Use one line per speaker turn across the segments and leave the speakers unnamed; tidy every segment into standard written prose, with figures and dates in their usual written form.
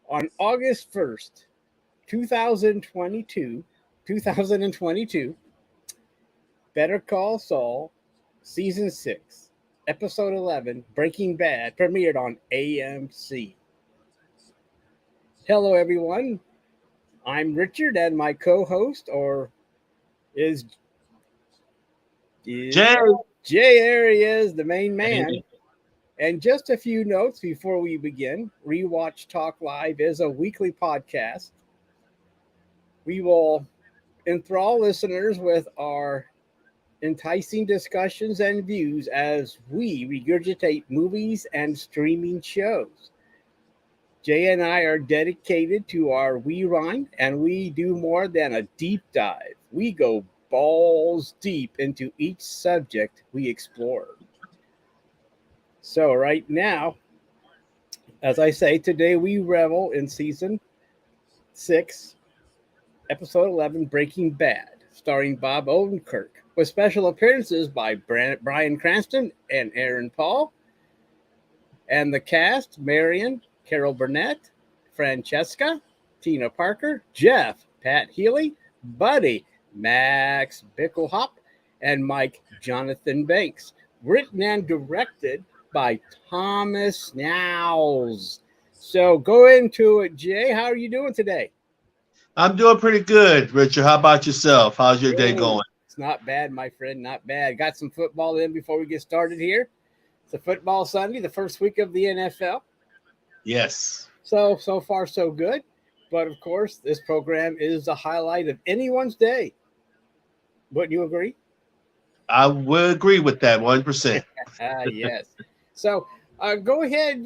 On August 1st, 2022, 2022, Better Call Saul Season 6, Episode 11, Breaking Bad, premiered on AMC. Hello, everyone. I'm Richard, and my co-host, or is
Jay.
Jay. There he is, the main man.
Hey.
And just a few notes before we begin. Rewatch Talk Live is a weekly podcast. We will enthrall listeners with our enticing discussions and views as we regurgitate movies and streaming shows. Jay and I are dedicated to our rewind, and we do more than a deep dive. We go balls deep into each subject we explore. So right now, as I say, today we revel in season 6, episode 11, Breaking Bad, starring Bob Odenkirk, with special appearances by Bryan Cranston and Aaron Paul, and the cast: Marion, Carol Burnett, Francesca, Tina Parker, Jeff, Pat Healy, Buddy, Max Bickelhop, and Mike Jonathan Banks. Written and directed by Thomas Nowles. So go into it, Jay. How are you doing today?
I'm doing pretty good, Richard. How about yourself? How's your day going?
It's not bad, my friend. Not bad. Got some football in before we get started here. It's a football Sunday, the first week of the NFL.
Yes.
So far, so good. But of course, this program is the highlight of anyone's day. Wouldn't you agree?
I would agree with that 100%.
Yes. So go ahead,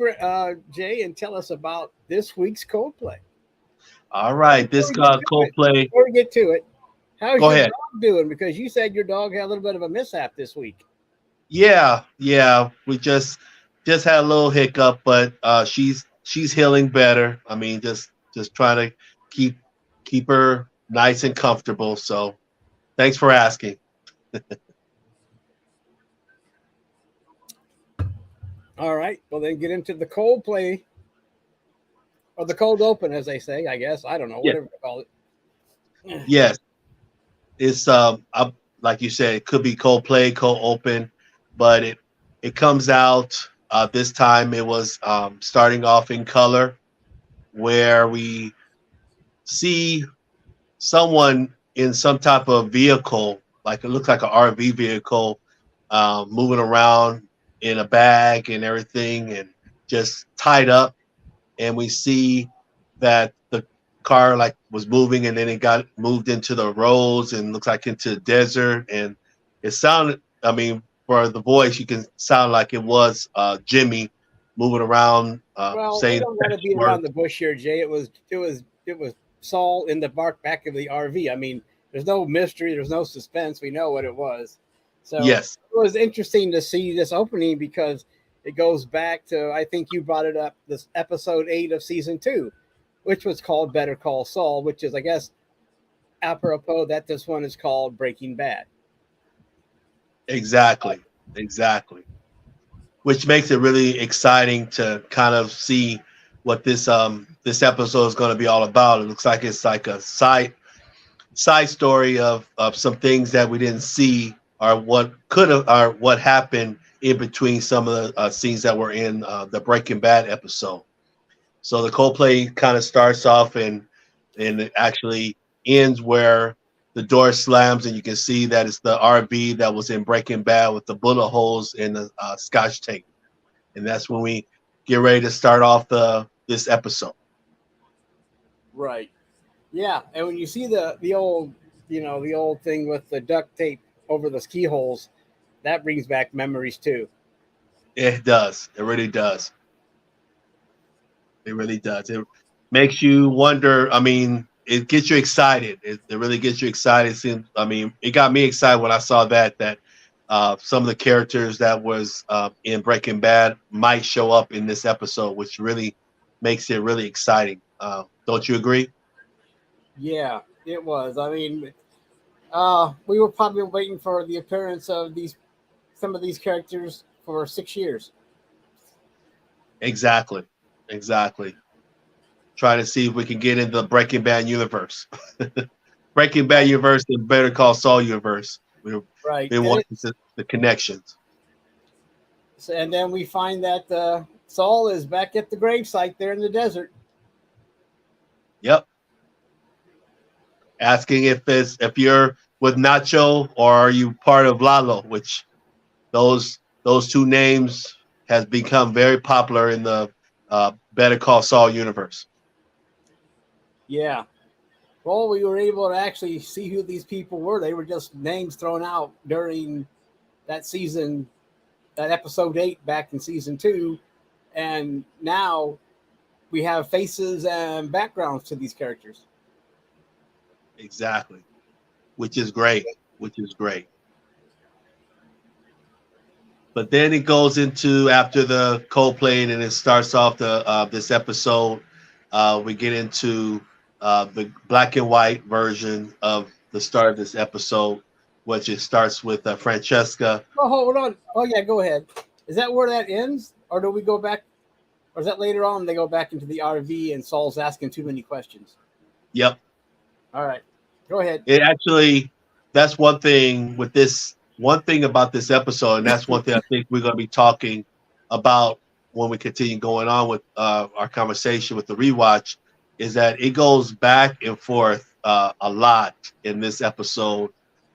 Jay, and tell us about this week's Coldplay.
All right. This Coldplay.
Before we get to it, how's
Go
your
ahead.
dog doing? Because you said your dog had a little bit of a mishap this week.
Yeah. We just had a little hiccup, but she's healing better. I mean, just trying to keep her nice and comfortable. So thanks for asking.
All right. Well, then get into the Coldplay, or the cold open, as they say, I guess. I don't know, whatever they call it.
Yes. It's like you said, it could be Coldplay, cold open, but it comes out this time. It was starting off in color, where we see someone in some type of vehicle, like it looks like an RV vehicle, moving around in a bag and everything, and just tied up. And we see that the car like was moving, and then it got moved into the roads and looks like into the desert. And it sounded, I mean, for the voice, you can sound like it was Jimmy moving around,
Well, we
saying
don't got to beat around the bush here, Jay. It was Saul in the back of the RV. I mean, there's no mystery, there's no suspense. We know what it was. So
yes,
it was interesting to see this opening because it goes back to, I think you brought it up, this episode 8 of season 2, which was called Better Call Saul, which is, I guess, apropos that this one is called Breaking Bad.
exactly, which makes it really exciting to kind of see what this episode is going to be all about. It looks like it's like a side story of some things that we didn't see, or what could have, or what happened in between some of the scenes that were in the Breaking Bad episode. So the Coldplay kind of starts off and it actually ends where the door slams, and you can see that it's the RV that was in Breaking Bad with the bullet holes in the Scotch tape, and that's when we get ready to start off this episode.
Right. Yeah, and when you see the old, the old thing with the duct tape over the ski holes, that brings back memories too.
It does. It really does. It really does. It makes you wonder. I mean, it gets you excited. It really gets you excited. I mean, it got me excited when I saw that some of the characters that was in Breaking Bad might show up in this episode, which really makes it really exciting. Don't you agree?
Yeah, it was. I mean, we were probably waiting for the appearance of some of these characters for 6 years.
Exactly. trying to see if we can get into the Breaking Bad universe. Breaking Bad
Right.
universe and Better Call Saul universe. We've
Right.
been wanting the connections.
And then we find that Saul is back at the gravesite there in the desert.
Yep. Asking if you're with Nacho or are you part of Lalo, which those two names has become very popular in the Better Call Saul universe.
Yeah. Well, we were able to actually see who these people were. They were just names thrown out during that season, that episode 8 back in season 2. And now we have faces and backgrounds to these characters.
Exactly. Which is great. Which is great. But then it goes into after the Coldplay and it starts off the this episode. We get into the black and white version of the start of this episode, which it starts with Francesca.
Oh, hold on. Oh, yeah, go ahead. Is that where that ends? Or do we go back? Or is that later on they go back into the RV and Saul's asking too many questions?
Yep.
All right. Go ahead.
It actually, that's one thing with this, one thing about this episode, and that's one thing I think we're going to be talking about when we continue going on with our conversation with the rewatch, is that it goes back and forth a lot in this episode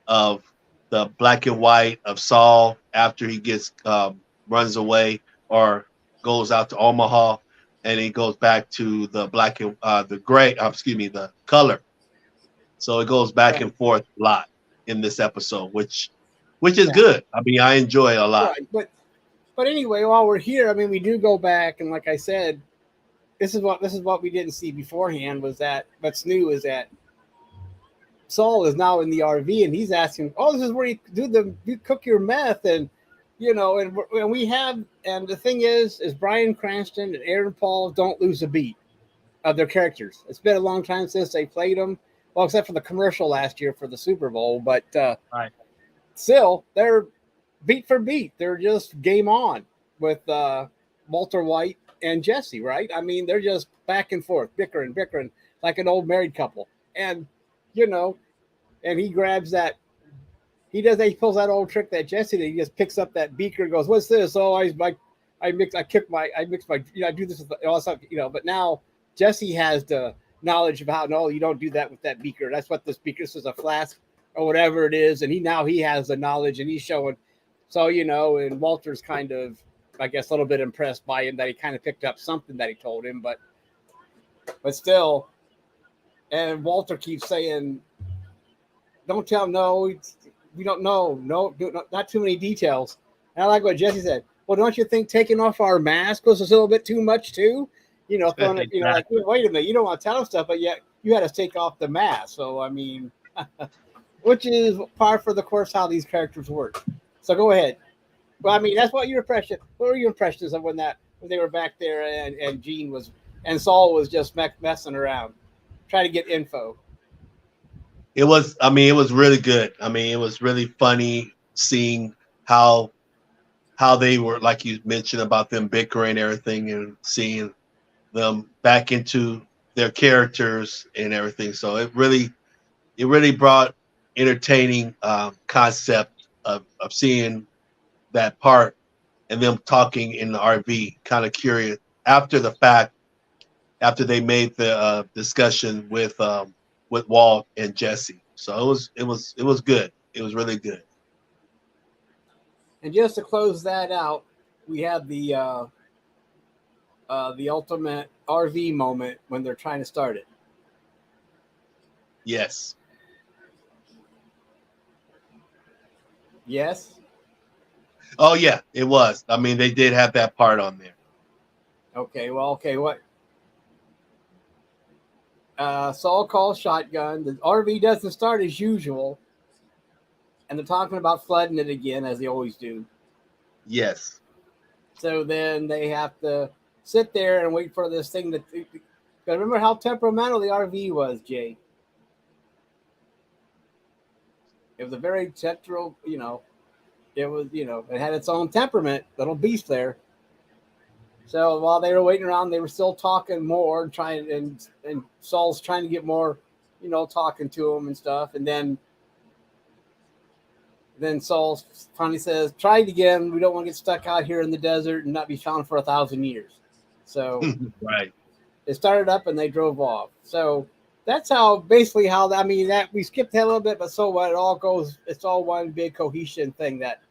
of the black and white of Saul after he gets runs away or goes out to Omaha, and he goes back to the black and the gray, the color. So it goes back
Right.
and forth a lot in this episode, which is
Yeah.
good. I mean, I enjoy it a lot.
Right. But anyway, while we're here, I mean, we do go back, and like I said, this is what we didn't see beforehand was that what's new is that Saul is now in the RV and he's asking, "Oh, this is where you cook your meth," and and we have, and the thing is Bryan Cranston and Aaron Paul don't lose a beat of their characters. It's been a long time since they played them, well, except for the commercial last year for the Super Bowl, but
Right.
still, they're beat for beat. They're just game on with Walter White and Jesse, right? I mean, they're just back and forth, bickering, like an old married couple. And, and he grabs that. He pulls that old trick that Jesse did. He just picks up that beaker and goes, "What's this?" "Oh, I mix my, I do this with all stuff, But now Jesse has the knowledge of how, no, you don't do that with that beaker. That's what this beaker is, a flask or whatever it is. And he has the knowledge and he's showing. So, and Walter's kind of, I guess, a little bit impressed by him that he kind of picked up something that he told him, but still. And Walter keeps saying, "Don't tell him, no, we don't know. No, not too many details." And I like what Jesse said. "Well, don't you think taking off our mask was a little bit too much too?" Throwing it, like, wait a minute, you don't want to tell him stuff, but yet you had us take off the mask. So, I mean, which is par for the course how these characters work. So go ahead. Well, I mean, that's what your impression. What were your impressions of when they were back there and Gene was and Saul was just messing around, trying to get info?
It was really good. I mean, it was really funny seeing how they were, like you mentioned, about them bickering and everything, and seeing them back into their characters and everything. So it really brought entertaining concept of seeing that part and them talking in the RV, kind of curious after the fact, after they made the discussion with Walt and Jesse. So it was good. It was really good.
And just to close that out, we have the ultimate RV moment when they're trying to start it.
Yes.
Yes.
Oh yeah, it was. I mean, they did have that part on there.
Okay. Well. Okay. What? Saul calls shotgun. The RV doesn't start as usual, and they're talking about flooding it again, as they always do.
Yes.
So then they have to sit there and wait for this thing to. Remember how temperamental the RV was, Jay. It was a very central, it was, it had its own temperament, little beast there. So while they were waiting around, they were still talking more, and Saul's trying to get more, talking to him and stuff. And then Saul finally says, "Try it again. We don't want to get stuck out here in the desert and not be found for 1,000 years." So
Right.
they started up and they drove off. So that's basically how I mean that we skipped that a little bit, but so what? It all goes. It's all one big cohesion thing that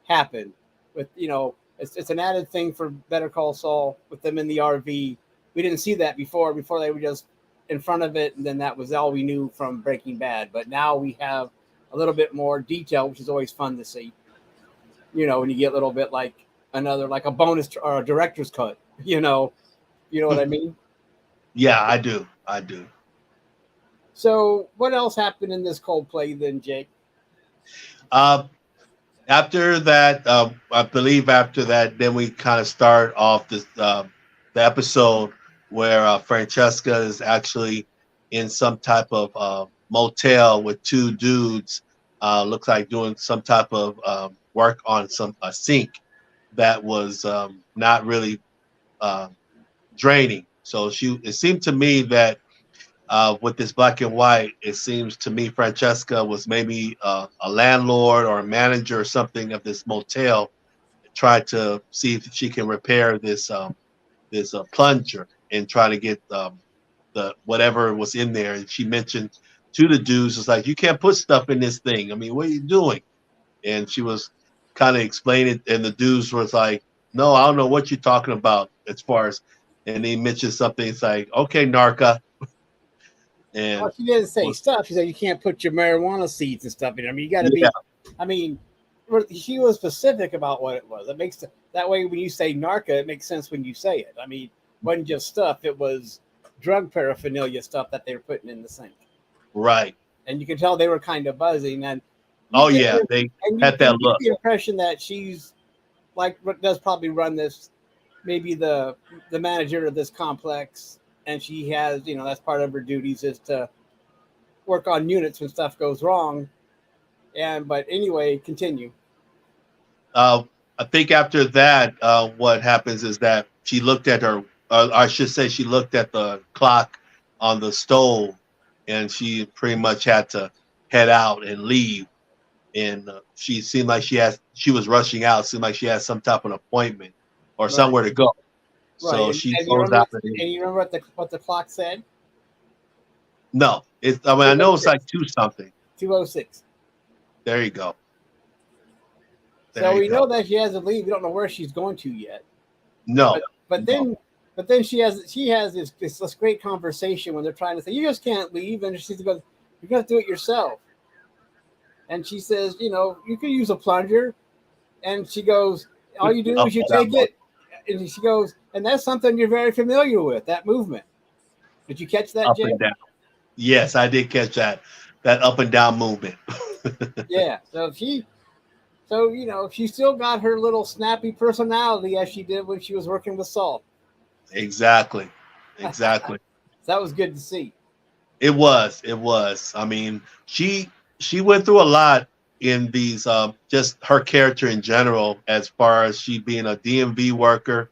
happened with it's an added thing for Better Call Saul with them in the RV. We didn't see that before. Before they were just in front of it, and then that was all we knew from Breaking Bad. But now we have a little bit more detail, which is always fun to see. When you get a little bit like a bonus or a director's cut. You know what I mean?
Yeah, I do. I do.
So what else happened in this Coldplay then, Jake?
After that, I believe after that, then we kind of start off the episode where Francesca is actually in some type of motel with two dudes. Looks like doing some type of work on a sink that was not really draining. So it seemed to me that with this black and white, it seems to me Francesca was maybe a landlord or a manager or something of this motel, tried to see if she can repair this plunger and try to get the whatever was in there. And she mentioned to the dudes, "It's like, you can't put stuff in this thing. I mean, what are you doing?" And she was kind of explaining, and the dudes was like, "No, I don't know what you're talking about." As far as, and he mentioned something. It's like, "Okay, Narca." And
She didn't say stuff. She said you can't put your marijuana seeds and stuff in. I mean, you got to be. I mean, she was specific about what it was. It makes that way when you say narca, it makes sense when you say it. I mean, it wasn't just stuff; it was drug paraphernalia stuff that they were putting in the sink.
Right.
And you can tell they were kind of buzzing. And
they had that look.
The impression that she's like does probably run this, maybe the manager of this complex. And she has, that's part of her duties is to work on units when stuff goes wrong. But anyway, continue.
I think after that, what happens is that she looked at I should say, she looked at the clock on the stove, and she pretty much had to head out and leave. And she seemed like she was rushing out. It seemed like she had some type of appointment or somewhere to go.
Right.
So she goes out.
And you remember what the clock said?
No, I know it's like 2-something.
2:06.
There you go.
So we know that she has to leave. We don't know where she's going to yet.
No.
But then she has this great conversation when they're trying to say, "You just can't leave," and she goes, "You got to do it yourself." And she says, "You could use a plunger." And she goes, "All you do is you take it." And she goes, "And that's something you're very familiar with, that movement." Did you catch that, Jay?
Up and down. Yes, I did catch that up and down movement.
Yeah. So she still got her little snappy personality as she did when she was working with Saul.
Exactly.
That was good to see.
It was. I mean, she went through a lot in these, just her character in general, as far as she being a DMV worker.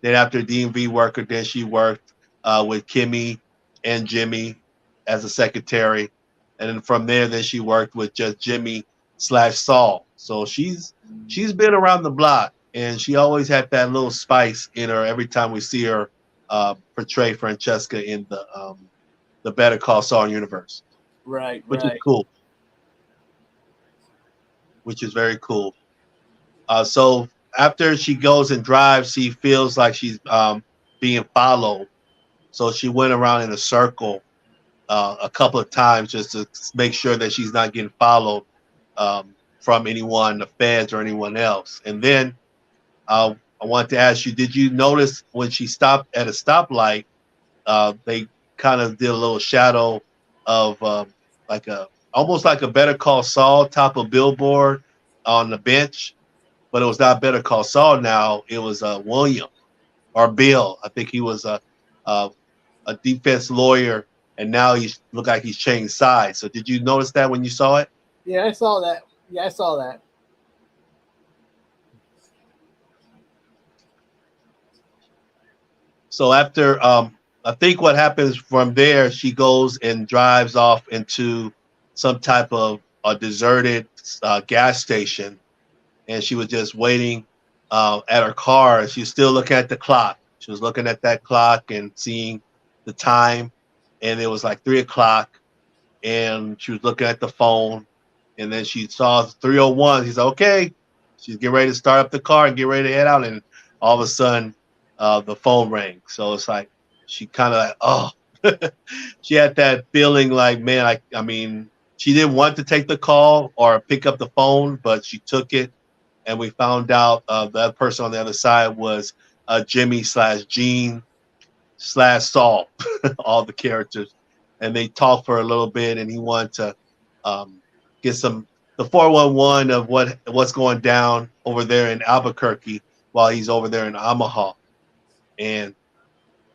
Then after DMV worker, then she worked with Kimmy and Jimmy as a secretary. And then from there, then she worked with just Jimmy/Saul. So she's been around the block, and she always had that little spice in her every time we see her portray Francesca in the Better Call Saul universe.
Right.
Which is cool. Which is very cool. So after she goes and drives, she feels like she's being followed. So she went around in a circle a couple of times just to make sure that she's not getting followed from anyone, the feds or anyone else. And then I want to ask you, did you notice when she stopped at a stoplight, they kind of did a little shadow of almost like a Better Call Saul type of billboard on the bench, but it was not Better Call Saul now. It was William or Bill. I think he was a defense lawyer, and now he looked like he's changed sides. So did you notice that when you saw it?
Yeah, I saw that. Yeah, I saw that.
So after I think what happens from there, she goes and drives off into some type of a deserted gas station, and she was just waiting at her car. She's still looking at the clock. She was looking at that clock and seeing the time, and it was like 3 o'clock, and she was looking at the phone, and then she saw 3:01. She's like, okay. She's getting ready to start up the car and get ready to head out, and all of a sudden, the phone rang. So it's like she kind of like, oh, she had that feeling like, man, I mean, she didn't want to take the call or pick up the phone, but she took it, and we found out the other person on the other side was Jimmy slash Gene slash Saul, all the characters, and they talked for a little bit, and he wanted to get some the 411 of what's going down over there in Albuquerque while he's over there in Omaha. And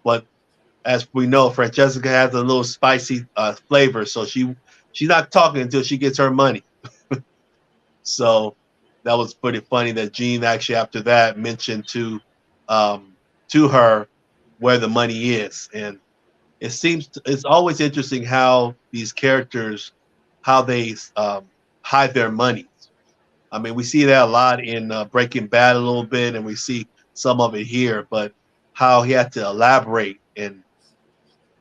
but as we know, Francesca has a little spicy flavor, so she's not talking until she gets her money. So that was pretty funny that Gene actually after that mentioned to her where the money is, and it's always interesting how these characters how they hide their money. I mean, we see that a lot in Breaking Bad a little bit, and we see some of it here, but how he had to elaborate and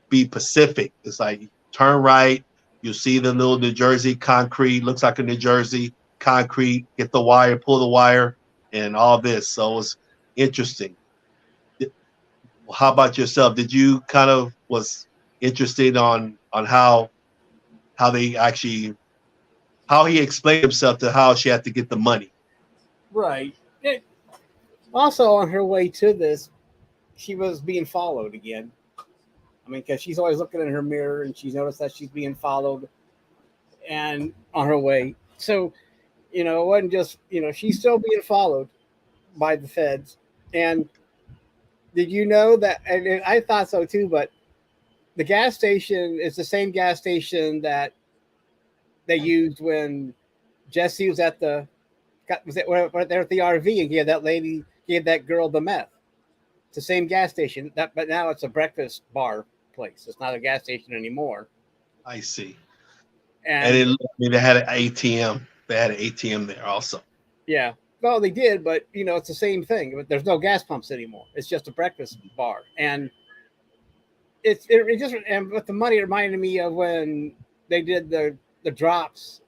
be specific. It's like turn right, you see the little New Jersey concrete, looks like a New Jersey concrete, get the wire, pull the wire, and all this. So it's interesting. How about yourself? Did you kind of was interested on how they actually how he explained himself to how she had to get the money?
Right. Also, on her way to this, she was being followed again. I mean, because she's always looking in her mirror and she's noticed that she's being followed and on her way. So, it wasn't just, she's still being followed by the feds. And did you know that? And I thought so too, but the gas station is the same gas station that they used when Jesse was at the there at the RV and gave that girl the meth. It's the same gas station, but now it's a breakfast bar place. It's not a gas station anymore.
I see. And
And
I mean, they had an ATM. They had an ATM there also.
yeah, well, they did, but it's the same thing. But there's no gas pumps anymore. It's just a breakfast bar, and it just and with the money it reminded me of when they did the drops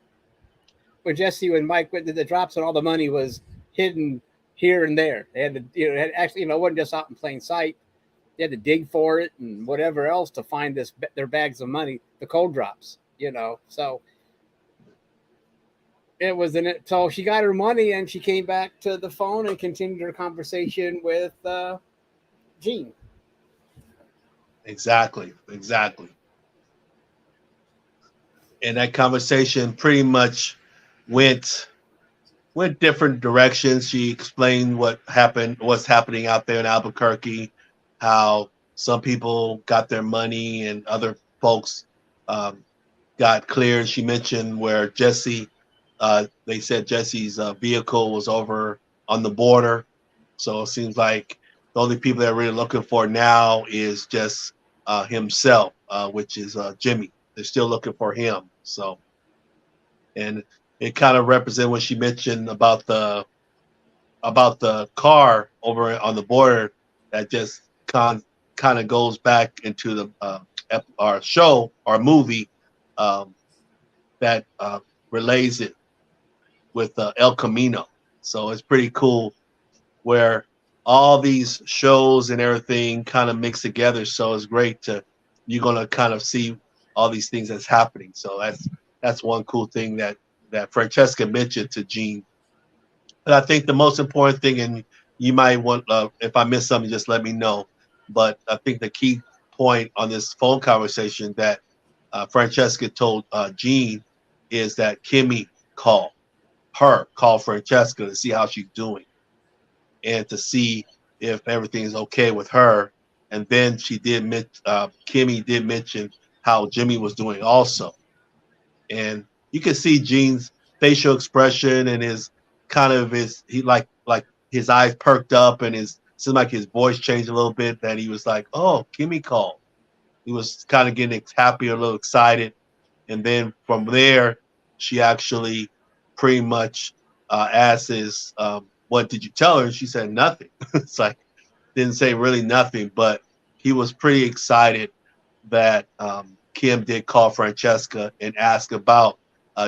when Jesse and Mike did the drops, and all the money was hidden here and there. They had to, actually, it wasn't just out in plain sight. They had to dig for it and whatever else to find their bags of money, the cold drops. So it was in it. So she got her money and she came back to the phone and continued her conversation with Gene.
Exactly. And that conversation pretty much went different directions. She explained what's happening out there in Albuquerque, how some people got their money and other folks got cleared. She mentioned where they said Jesse's vehicle was over on the border. So it seems like the only people they're really looking for now is just himself, which is Jimmy. They're still looking for him. So, and it kind of represents what she mentioned about the car over on the border that just kind of goes back into the our show or movie that relays it with El Camino. So it's pretty cool where all these shows and everything kind of mix together. So it's great you're gonna kind of see all these things that's happening. So that's one cool thing that Francesca mentioned to Gene. But I think the most important thing, and you might want, if I miss something, just let me know. But I think the key point on this phone conversation that Francesca told Gene is that Kimmy called Francesca to see how she's doing and to see if everything is okay with her. And then Kimmy did mention how Jimmy was doing also. And you can see Gene's facial expression and his kind of he like his eyes perked up and his seemed like his voice changed a little bit. That he was like, "Oh, Kimmy called." He was kind of getting happy, a little excited, and then from there, she actually pretty much asked his, "What did you tell her?" And she said nothing. It's like didn't say really nothing, but he was pretty excited that Kim did call Francesca and ask about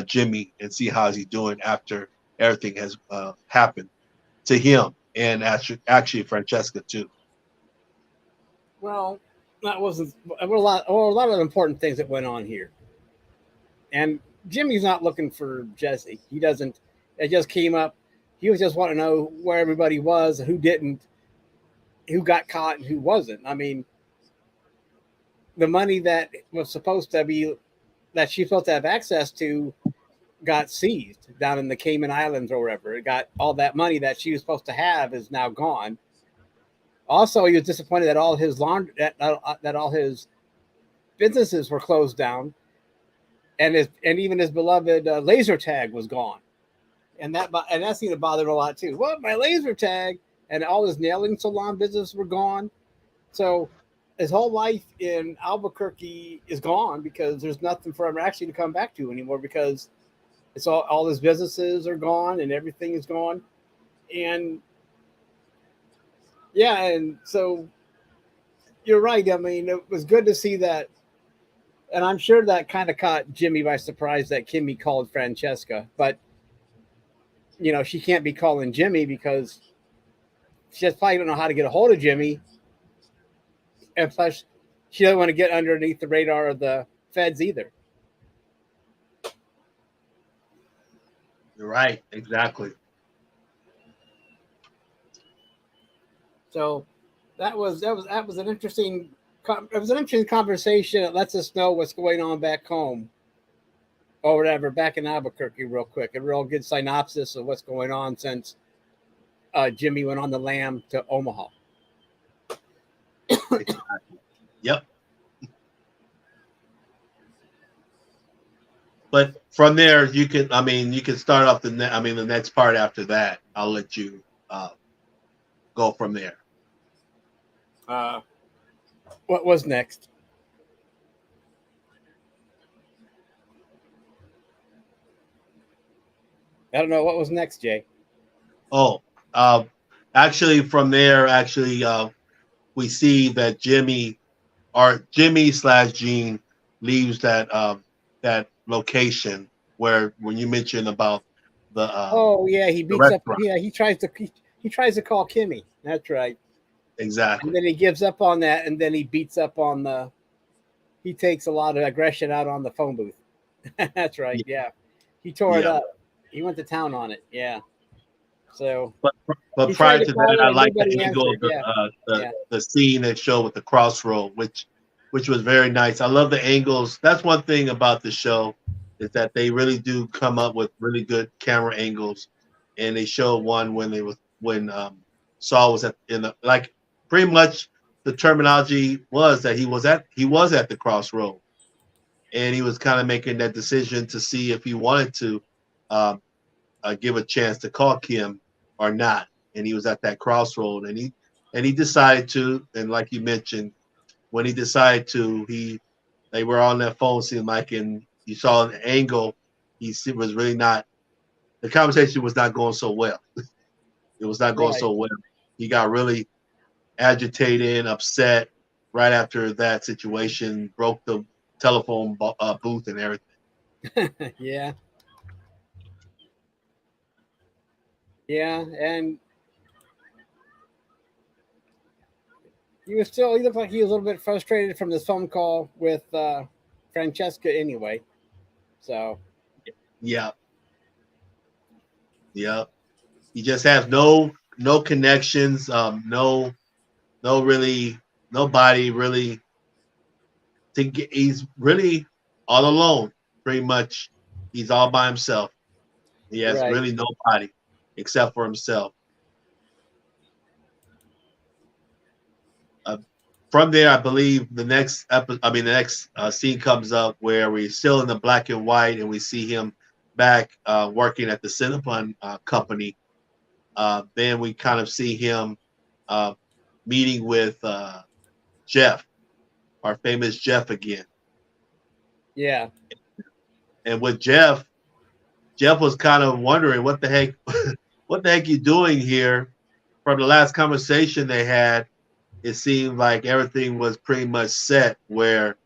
Jimmy and see how he's doing after everything has happened to him and actually Francesca too.
Well, that wasn't a lot of important things that went on here. And Jimmy's not looking for Jesse. He doesn't. It just came up. He was just wanting to know where everybody was, who didn't, who got caught, and who wasn't. I mean, the money that was supposed to be that she's supposed to have access to got seized down in the Cayman Islands or wherever. It got all that money that she was supposed to have is now gone. Also, he was disappointed that all his that all his businesses were closed down, and even his beloved laser tag was gone, and that seemed to bother him a lot too. What, my laser tag? And all his nailing salon business were gone. So his whole life in Albuquerque is gone because there's nothing for him actually to come back to anymore because it's all his businesses are gone and everything is gone. And yeah, and so you're right. I mean, it was good to see that. And I'm sure that kind of caught Jimmy by surprise that Kimmy called Francesca. But, she can't be calling Jimmy because she just probably don't know how to get a hold of Jimmy. And plus, she doesn't want to get underneath the radar of the feds either.
You're right, exactly.
So that was an interesting. It was an interesting conversation. It lets us know what's going on back home, or whatever, back in Albuquerque, real quick. A real good synopsis of what's going on since Jimmy went on the lam to Omaha.
Yep. But from there, you can start off the next part after that. I'll let you go from there.
What was next? I don't know what was next, Jay.
Oh, actually, from there, we see that Jimmy / Gene leaves that location where when you mentioned about the
he beats up. Yeah, he tries to call Kimmy. That's right.
Exactly.
And then he gives up on that, and then he beats up on he takes a lot of aggression out on the phone booth. That's right. Yeah. He tore it up. He went to town on it. Yeah. So,
but prior to that, I like the angle of the scene they show with the crossroad, which was very nice. I love the angles. That's one thing about the show is that they really do come up with really good camera angles, and they show one when Saul was pretty much the terminology was that he was at the crossroad, and he was kind of making that decision to see if he wanted to give a chance to call Kim or not. And he was at that crossroad, and he decided to. And like you mentioned, when he decided to, they were on that phone, seemed like, and you saw an angle. Was really not. The conversation was not going so well. It was not going so well. He got really agitated, upset right after that situation, broke the telephone booth and everything.
Yeah. Yeah, and he looked like he was a little bit frustrated from this phone call with Francesca anyway. So.
Yeah. Yeah. He just has no connections, nobody really he's really all alone, pretty much. He's all by himself. He has really nobody except for himself. From there, I believe the next scene comes up where we're still in the black and white, and we see him back working at the Cinnabon company. Then we kind of see him meeting with Jeff, our famous Jeff again.
Yeah.
And with Jeff was kind of wondering what the heck, what the heck you doing here. From the last conversation they had, it seemed like everything was pretty much set. Where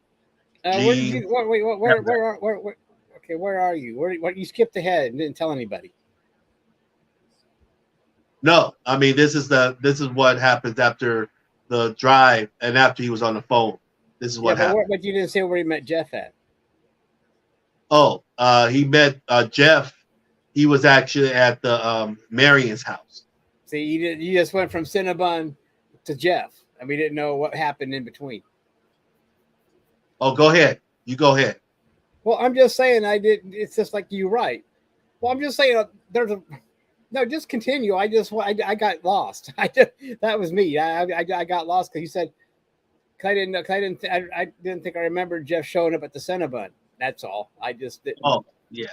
Where did
Gene,
you? Wait, where? Okay, where are you? Where you skipped ahead and didn't tell anybody?
no, I mean this is what happens after the drive and after he was on the phone. This is what happened.
But you didn't say where he met Jeff at.
Oh, he met Jeff. He was actually at the Marion's house.
See, you just went from Cinnabon to Jeff, and we didn't know what happened in between.
Oh, go ahead. You go ahead.
Well, I'm just saying I did. It's just like you right. Well, I'm just saying just continue. I got lost. That was me. I got lost because you said I didn't think I remembered Jeff showing up at the Cinnabon. That's all. I just didn't.
Oh, yeah.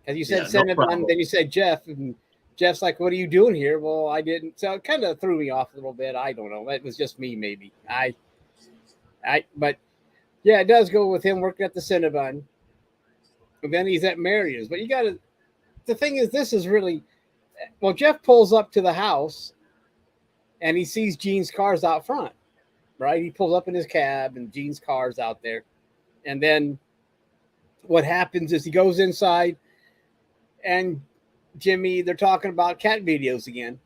Because you said Cinnabon, then you said Jeff, and Jeff's like, "What are you doing here?" Well, I didn't. So it kind of threw me off a little bit. I don't know. It was just me, maybe. But yeah, it does go with him working at the Cinnabon. And then he's at Marion's. But the thing is, this is really, well, Jeff pulls up to the house and he sees Gene's cars out front, right? He pulls up in his cab and Gene's car's out there. And then what happens is he goes inside and Jimmy, they're talking about cat videos again.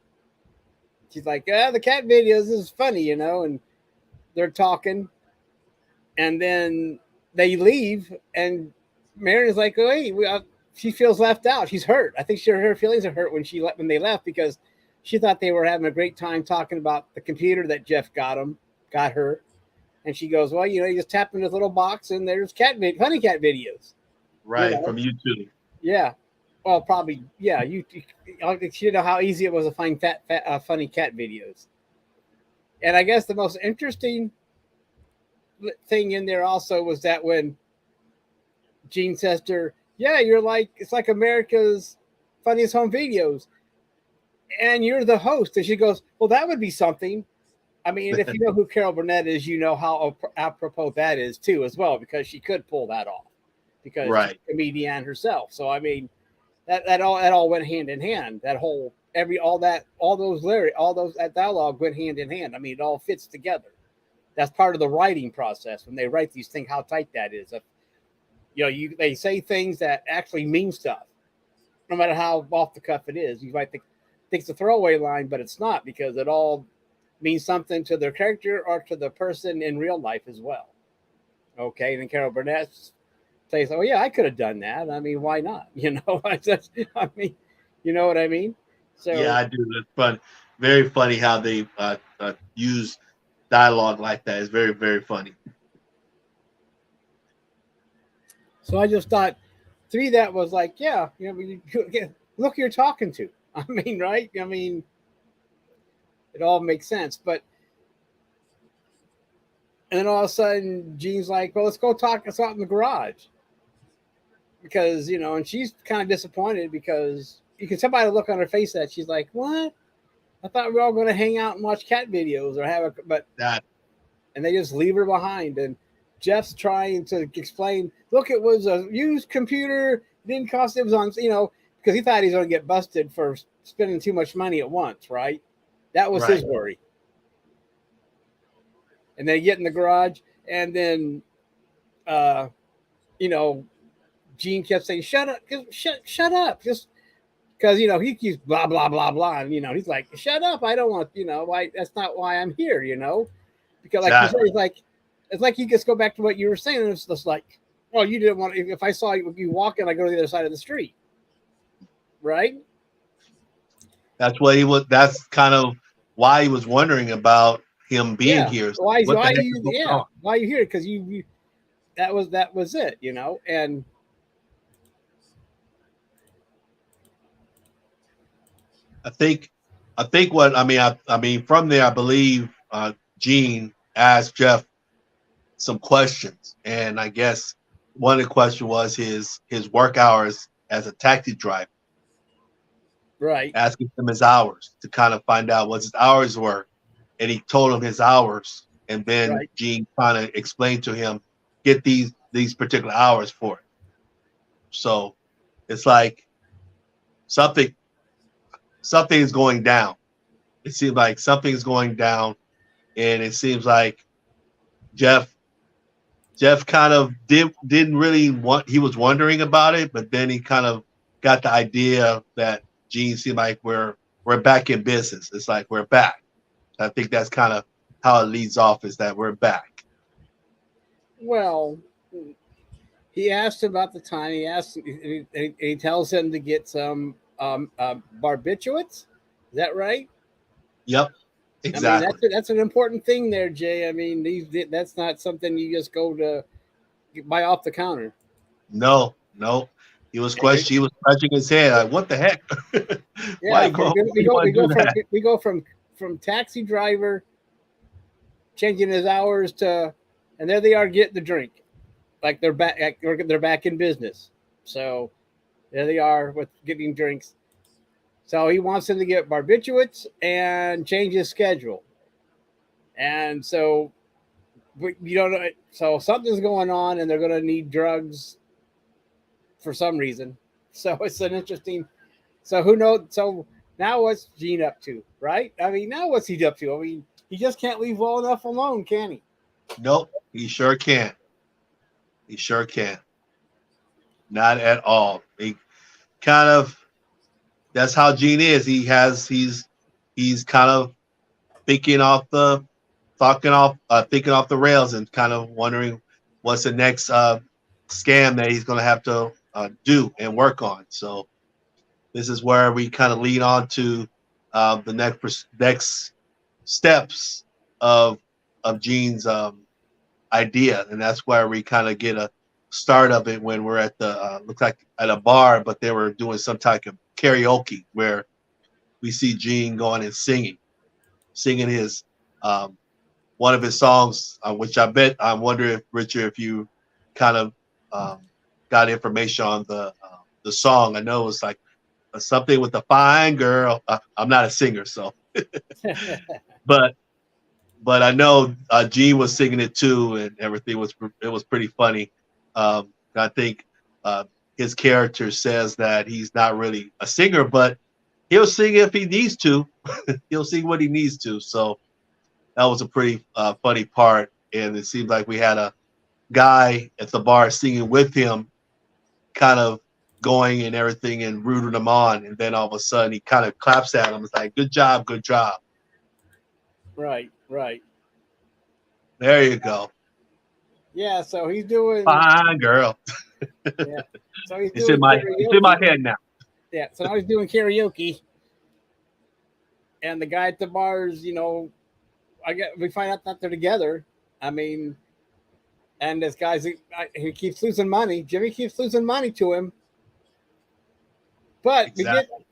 She's like, the cat videos is funny, and they're talking. And then they leave, and Marion's like, "Oh, hey, she feels left out. She's hurt. I think her feelings are hurt when they left because she thought they were having a great time talking about the computer that Jeff got her." And she goes, "Well, you just tap in this little box, and there's funny cat videos."
Right, from YouTube.
Yeah. Well, probably, yeah. You know how easy it was to find funny cat videos. And I guess the most interesting thing in there also was that when Gene says to her, "Yeah, it's like America's funniest home videos, and you're the host," and she goes, "Well, that would be something." I mean, if you know who Carol Burnett is, you know how apropos that is too, as well, because she could pull that off because she's a comedian herself. So I mean, that all went hand in hand. That whole that dialogue went hand in hand. I mean, it all fits together. That's part of the writing process when they write these things. How tight that is. They say things that actually mean stuff, no matter how off the cuff it is. You might think it's a throwaway line, but it's not, because it all means something to their character or to the person in real life as well. Okay, and then Carol Burnett says, "Oh yeah, I could have done that. I mean, why not?" I mean, you know what I mean? So
yeah, I do. It's fun. Very funny how they use dialogue like that. It's very, very funny.
So I just thought, to me, that was like, yeah, look who you're talking to. I mean, right? I mean, it all makes sense. But, and then all of a sudden, Gene's like, "Well, let's go talk us out in the garage." Because, and she's kind of disappointed because you can somebody look on her face that she's like, "What? I thought we were all going to hang out and watch cat videos and they just leave her behind." And Jeff's trying to explain, "Look, it was a used computer. It didn't cost. It was on, because he thought he was going to get busted for spending too much money at once, right? That was his worry." And they get in the garage, and then, Gene kept saying, "Shut up, shut up," just because he keeps blah blah blah blah, and he's like, "Shut up, I don't want, why? That's not why I'm here, because like you said, it's like you just go back to what you were saying, and it's just like, well, you didn't want, if I saw you walking, I go to the other side of the street, right?
That's what he was. That's kind of why he was wondering about him being here. So
why are you here? Because you that was it, and.
I think what I mean from there, I believe Gene asked Jeff some questions, and I guess one of the questions was his work hours as a taxi driver.
Right.
Asking him his hours to kind of find out what his hours were. and he told him his hours, and then
Right.
Gene kind of explained to him, get these particular hours for it. So it's like something something is going down. It seems like something is going down, and it seems like Jeff Jeff kind of didn't really want. He was wondering about it, but then he kind of got the idea that Gene seemed like we're back in business. It's like we're back. I think that's kind of how it leads off, is that we're back.
Well, he asked about the time. He asked. He tells him to get some barbiturates. Is that right?
Yep,
I mean,
exactly.
that's an important thing there, Jay. I mean, that's not something you just go to buy off the counter.
No, no. He was
And
questioning. He was scratching his head. Like, what the heck? Why
yeah,
why you want to do that?
we go from taxi driver changing his hours to, and there they are getting the drink, like they're back in business. So there they are with getting drinks. So he wants him to get barbiturates and change his schedule. And so you don't know. So something's going on, and they're going to need drugs for some reason. So it's an interesting. So who knows? So now what's Gene up to, right? I mean, now what's he up to? I mean, he just can't leave well enough alone, can he?
Nope. He sure can. He sure can. Not at all. He kind of. That's how Gene is. He's kind of thinking off the thinking off the rails, and kind of wondering what's the next scam that he's going to have to do and work on. So this is where we kind of lead on to the next steps of Gene's idea, and that's where we kind of get a start of it when we're at the looks like at a bar, but they were doing some type of karaoke where we see Gene going and singing his one of his songs, which I wonder if Richard, if you kind of got information on the song. I know it's like something with a fine girl. I'm not a singer, so but I know Gene was singing it too, and everything was pretty funny. I think his character says that he's not really a singer, but he'll sing if he needs to. He'll sing what he needs to. So that was a pretty funny part, and it seems like we had a guy at the bar singing with him, kind of going and everything and rooting him on, and then all of a sudden he kind of claps at him. It's like, good job, good job.
Right, right.
There you go.
Yeah, so he's doing.
Fine girl.
Yeah, so he's
It's
doing
in my head now.
Yeah, so now he's doing karaoke, and the guy at the bars, we find out that they're together. I mean, and this guy's he keeps losing money. Jimmy keeps losing money to him, but
Exactly.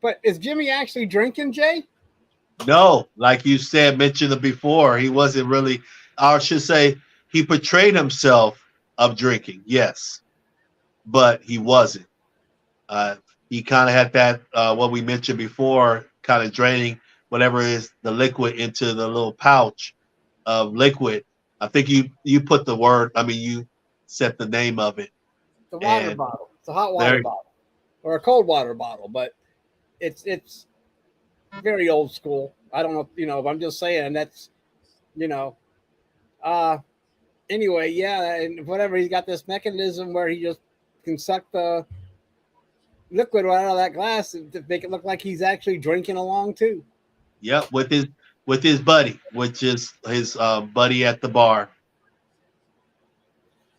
but is Jimmy actually drinking, Jay?
No, like you mentioned it before, he wasn't really. I should say he portrayed himself of drinking, yes, but he wasn't. He kind of had that what we mentioned before, kind of draining whatever is the liquid into the little pouch of liquid. I think you put the word. I mean, you set the name of it.
The water bottle. It's a hot water bottle or a cold water bottle, but it's very old school. I don't know, I'm just saying that's, anyway, yeah, and whatever, he's got this mechanism where he just can suck the liquid right out of that glass and to make it look like he's actually drinking along too.
Yep, with his buddy, which is his buddy at the bar.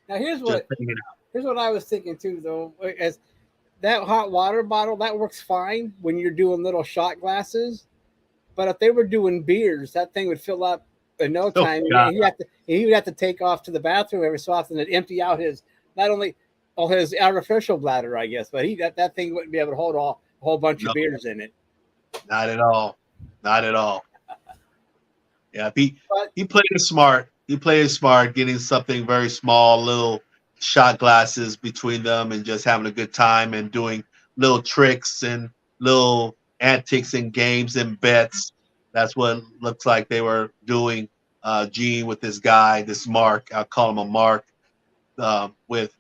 Now here's what I was thinking too, though, as that hot water bottle that works fine when you're doing little shot glasses, but if they were doing beers, that thing would fill up in no time. He would have to take off to the bathroom every so often and empty out his not only his artificial bladder, I guess, but that thing wouldn't be able to hold a whole bunch of beers in it.
Not at all. Not at all. Yeah, he played it smart. He played it smart, getting something very small, little shot glasses between them, and just having a good time and doing little tricks and little antics and games and bets. That's what looks like they were doing. Gene with this guy, this Mark. I'll call him a Mark. With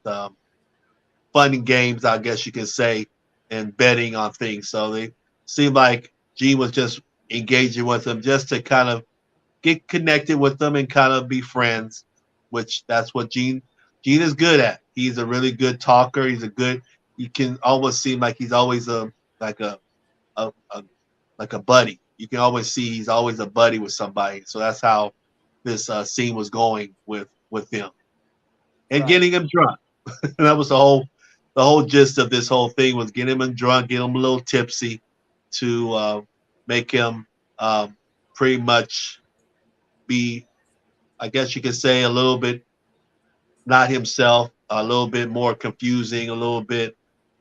fun and games, I guess you could say, and betting on things. So they seemed like Gene was just engaging with them just to kind of get connected with them and kind of be friends, which that's what Gene is good at. He's a really good talker. He's a good. You can almost seem like he's always like a like a buddy. You can always see he's always a buddy with somebody. So that's how this scene was going with him and
Right.
getting him drunk. That was the whole gist of this whole thing was get him drunk, get him a little tipsy to make him pretty much be, I guess you could say, a little bit not himself, a little bit more confusing, a little bit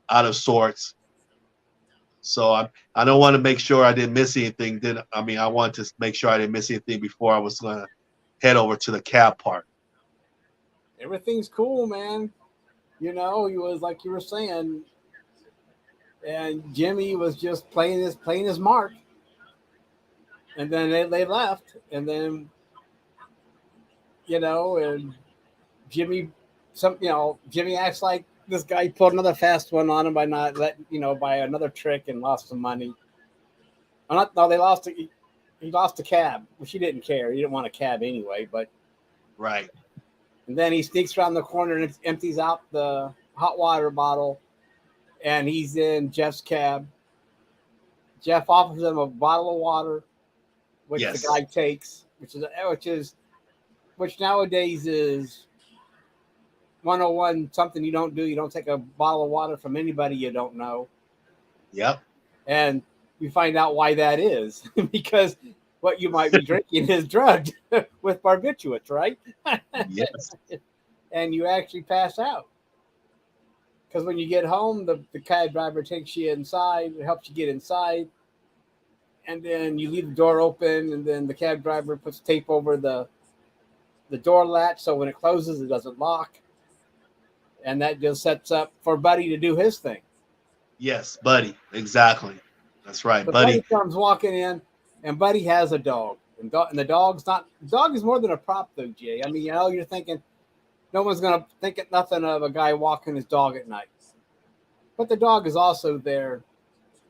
out of sorts. So I don't want to make sure I didn't miss anything. I wanted to make sure I didn't miss anything before I was going to head over to the cab part.
Everything's cool, man. You know, he was like you were saying, and Jimmy was just playing his mark, and then they left, and then and Jimmy acts like this guy pulled another fast one on him by not by another trick and lost some money. They lost. He lost a cab, which he didn't care. He didn't want a cab anyway, but
right.
And then he sneaks around the corner and empties out the hot water bottle, and he's in Jeff's cab. Jeff offers him a bottle of water, which
yes.
the guy takes, which nowadays is 101, something you don't do. You don't take a bottle of water from anybody you don't know.
Yep.
And you find out why that is, because what you might be drinking is drugged with barbiturates, right?
Yes.
And you actually pass out. Because when you get home, the cab driver takes you inside, helps you get inside, and then you leave the door open, and then the cab driver puts tape over the door latch so when it closes, it doesn't lock. And that just sets up for Buddy to do his thing.
Yes, Buddy. Exactly. That's right.
So
Buddy
comes walking in, and Buddy has a dog. And the dog is more than a prop, though, Jay. I mean, you're thinking no one's going to think nothing of a guy walking his dog at night. But the dog is also there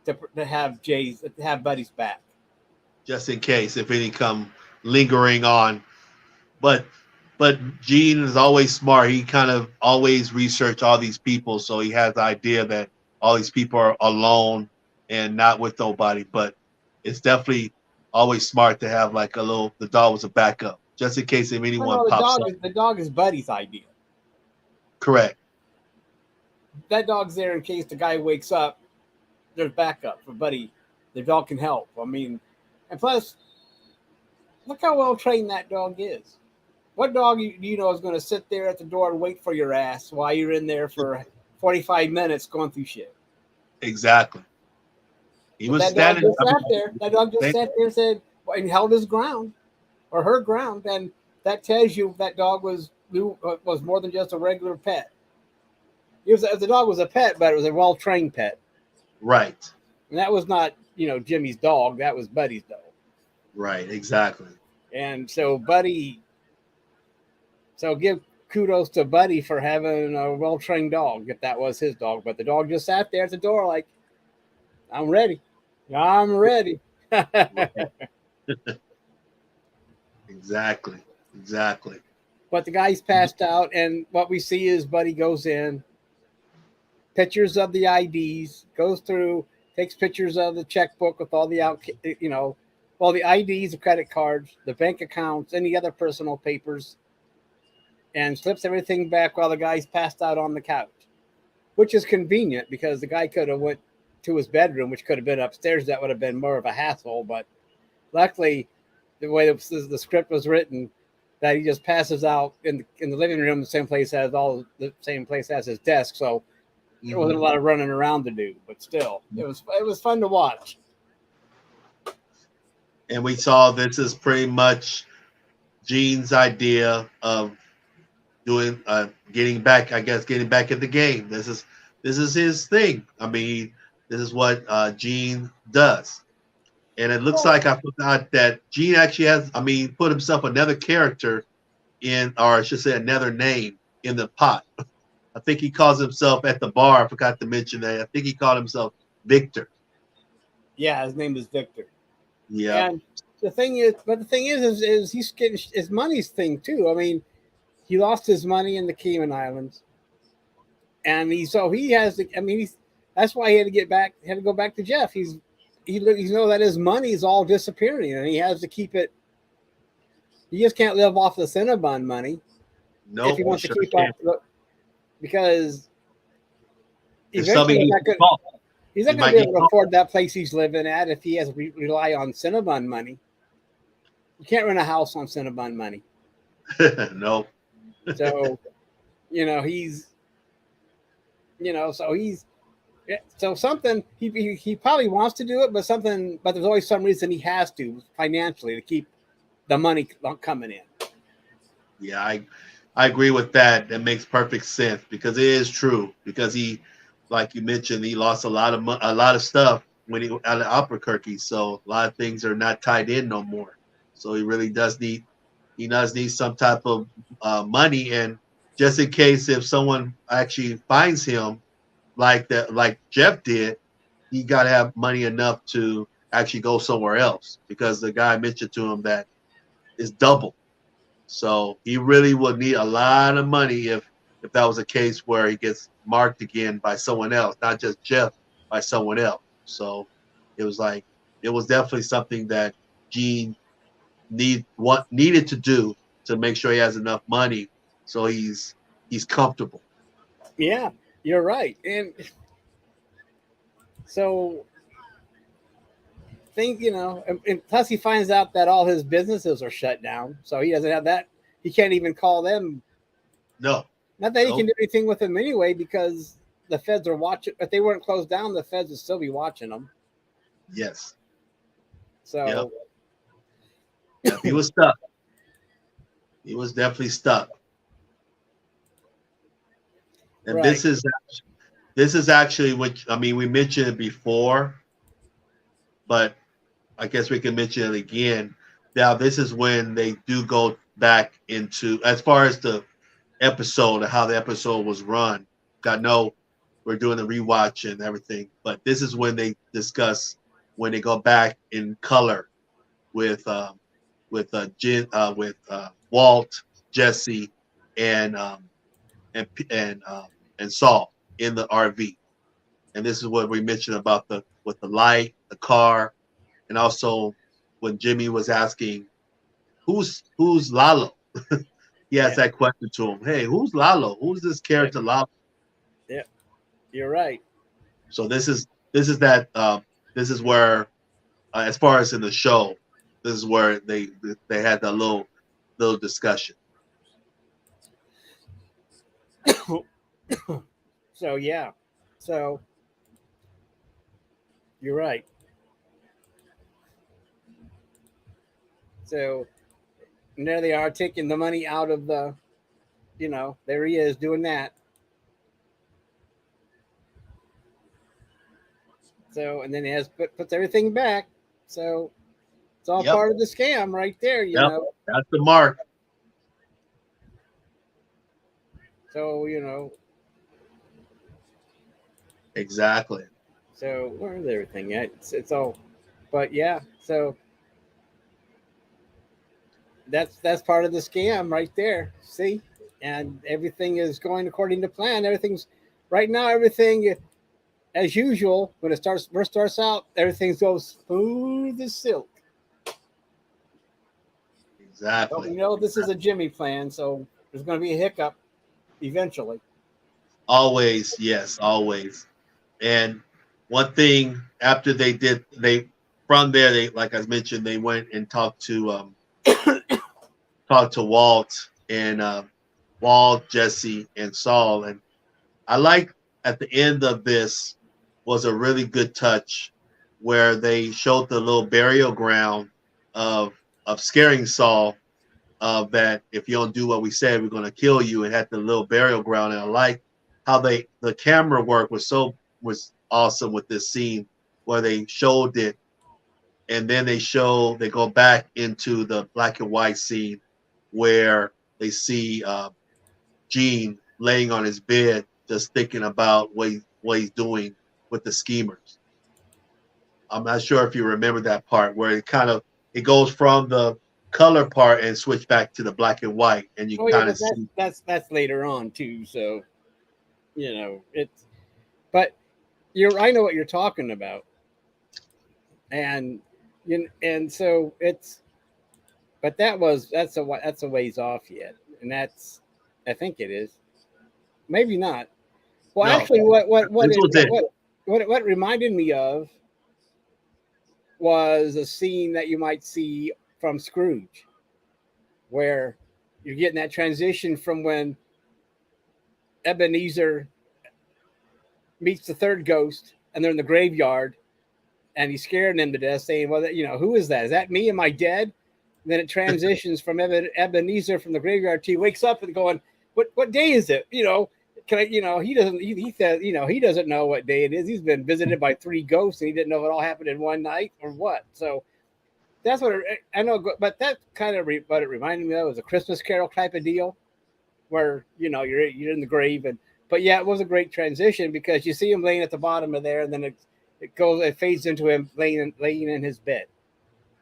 to have Buddy's back.
Just in case, if any come lingering on. But Gene is always smart. He kind of always research all these people, so he has the idea that all these people are alone and not with nobody. But it's definitely always smart to have like the dog was a backup, just in case if anyone pops up.
The dog is Buddy's idea.
Correct.
That dog's there in case the guy wakes up. There's backup for Buddy. The dog can help. I mean, and plus, look how well trained that dog is. What dog do you know is going to sit there at the door and wait for your ass while you're in there for 45 minutes going through shit?
Exactly. He was standing.
That dog just sat there and said, and held his ground or her ground, and that tells you that dog was more than just a regular pet. The dog was a pet, but it was a well-trained pet.
Right.
And that was not, Jimmy's dog. That was Buddy's dog.
Right. Exactly.
And so give kudos to Buddy for having a well-trained dog, if that was his dog. But the dog just sat there at the door like, I'm ready. I'm ready.
Exactly.
But the guy's passed out, and what we see is Buddy goes in, pictures of the IDs, goes through, takes pictures of the checkbook with all the all the IDs, the credit cards, the bank accounts, any other personal papers, and slips everything back while the guy's passed out on the couch, which is convenient because the guy could have went to his bedroom, which could have been upstairs. That would have been more of a hassle, but luckily the way the script was written, that he just passes out in the living room, the same place as his desk. So there wasn't a lot of running around to do, but still it was fun to watch.
And we saw this is pretty much Gene's idea of doing getting back at the game. This is his thing. I mean, this is what Gene does. And it looks like I forgot that Gene actually has, I mean, put himself another character in, or I should say another name in the pot. I think he calls himself at the bar. I forgot to mention that. I think he called himself Victor.
Yeah, his name is Victor.
Yeah.
And the thing is he's getting his money's thing too. I mean, he lost his money in the Cayman Islands, and he has to. I mean, that's why he had to go back to Jeff. He know that his money is all disappearing, and he has to keep it. He just can't live off the Cinnabon money
No,
if he wants
sure
to keep
can.
up, because
If
eventually
somebody
he's not going to be able to afford that place he's living at if he has to rely on Cinnabon money. You can't rent a house on Cinnabon money.
No.
So, he's, so something he probably wants to do it, but there's always some reason he has to financially to keep the money coming in.
Yeah, I agree with that. That makes perfect sense because it is true. Because he, like you mentioned, he lost a lot of stuff when he out of Albuquerque. So a lot of things are not tied in no more. So he really does need some type of money, and just in case if someone actually finds him like Jeff did, he got to have money enough to actually go somewhere else because the guy mentioned to him that it's double. So he really would need a lot of money if that was a case where he gets marked again by someone else, not just Jeff, by someone else. So it was definitely something that Gene needed to do to make sure he has enough money so he's comfortable.
Yeah, you're right. And so and plus he finds out that all his businesses are shut down, so he doesn't have that. He can't even call them.
No,
not that he can do anything with them anyway, because the feds are watching. If they weren't closed down, the feds would still be watching them.
Yes.
So
yep, he was stuck. He was definitely stuck. And
right.
this is actually what, I mean, we mentioned it before, but I guess we can mention it again. Now, this is when they do go back into, as far as the episode and how the episode was run. I know we're doing the rewatch and everything, but this is when they discuss when they go back in color with Walt, Jesse, and Saul in the RV. And this is what we mentioned about the light, the car, and also when Jimmy was asking, "Who's Lalo?" He asked that question to him. Hey, who's Lalo? Who's this character Lalo?
Yeah, you're right.
So this is where, as far as in the show, this is where they had that little discussion.
So yeah, so you're right. So and there they are taking the money out of the, there he is doing that. So and then he puts everything back. So it's all part of the scam right there, you know.
That's the mark.
So,
Exactly.
So where's everything at? It's all, but yeah. So that's part of the scam right there. See, and everything is going according to plan. Everything's right now. Everything as usual. When it first starts out, everything goes smooth as silk.
Exactly.
But this is a Jimmy plan, so there's going to be a hiccup eventually.
Always, yes, always. And one thing after from there, like I mentioned, they went and talked to Walt and Walt, Jesse, and Saul. And I like at the end of this was a really good touch where they showed the little burial ground of scaring Saul, that if you don't do what we said, we're going to kill you, and had the little burial ground. And I like how the camera work was awesome with this scene where they showed it and then they go back into the black and white scene where they see Gene laying on his bed, just thinking about what he's doing with the schemers. I'm not sure if you remember that part where it goes from the color part and switch back to the black and white, and you
Oh yeah,
kind
but
of see
that's later on too. So it's but I know what you're talking about, and so it's but that's a ways off yet, and I think it is maybe not. Well,
no.
actually,
This was it.
what it reminded me of was a scene that you might see from Scrooge, where you're getting that transition from when Ebenezer meets the third ghost and they're in the graveyard and he's scaring them to death, saying, "Well, who is that? Is that me? Am I dead?" And then it transitions from Ebenezer from the graveyard to he wakes up and going, "What day is it?" Can I? He says, he doesn't know what day it is. He's been visited by three ghosts and he didn't know it all happened in one night or what. So that's what I know. But that kind of what it reminded me of was a Christmas Carol type of deal, where you're in the grave but yeah, it was a great transition because you see him laying at the bottom of there, and then it fades into him laying in his bed.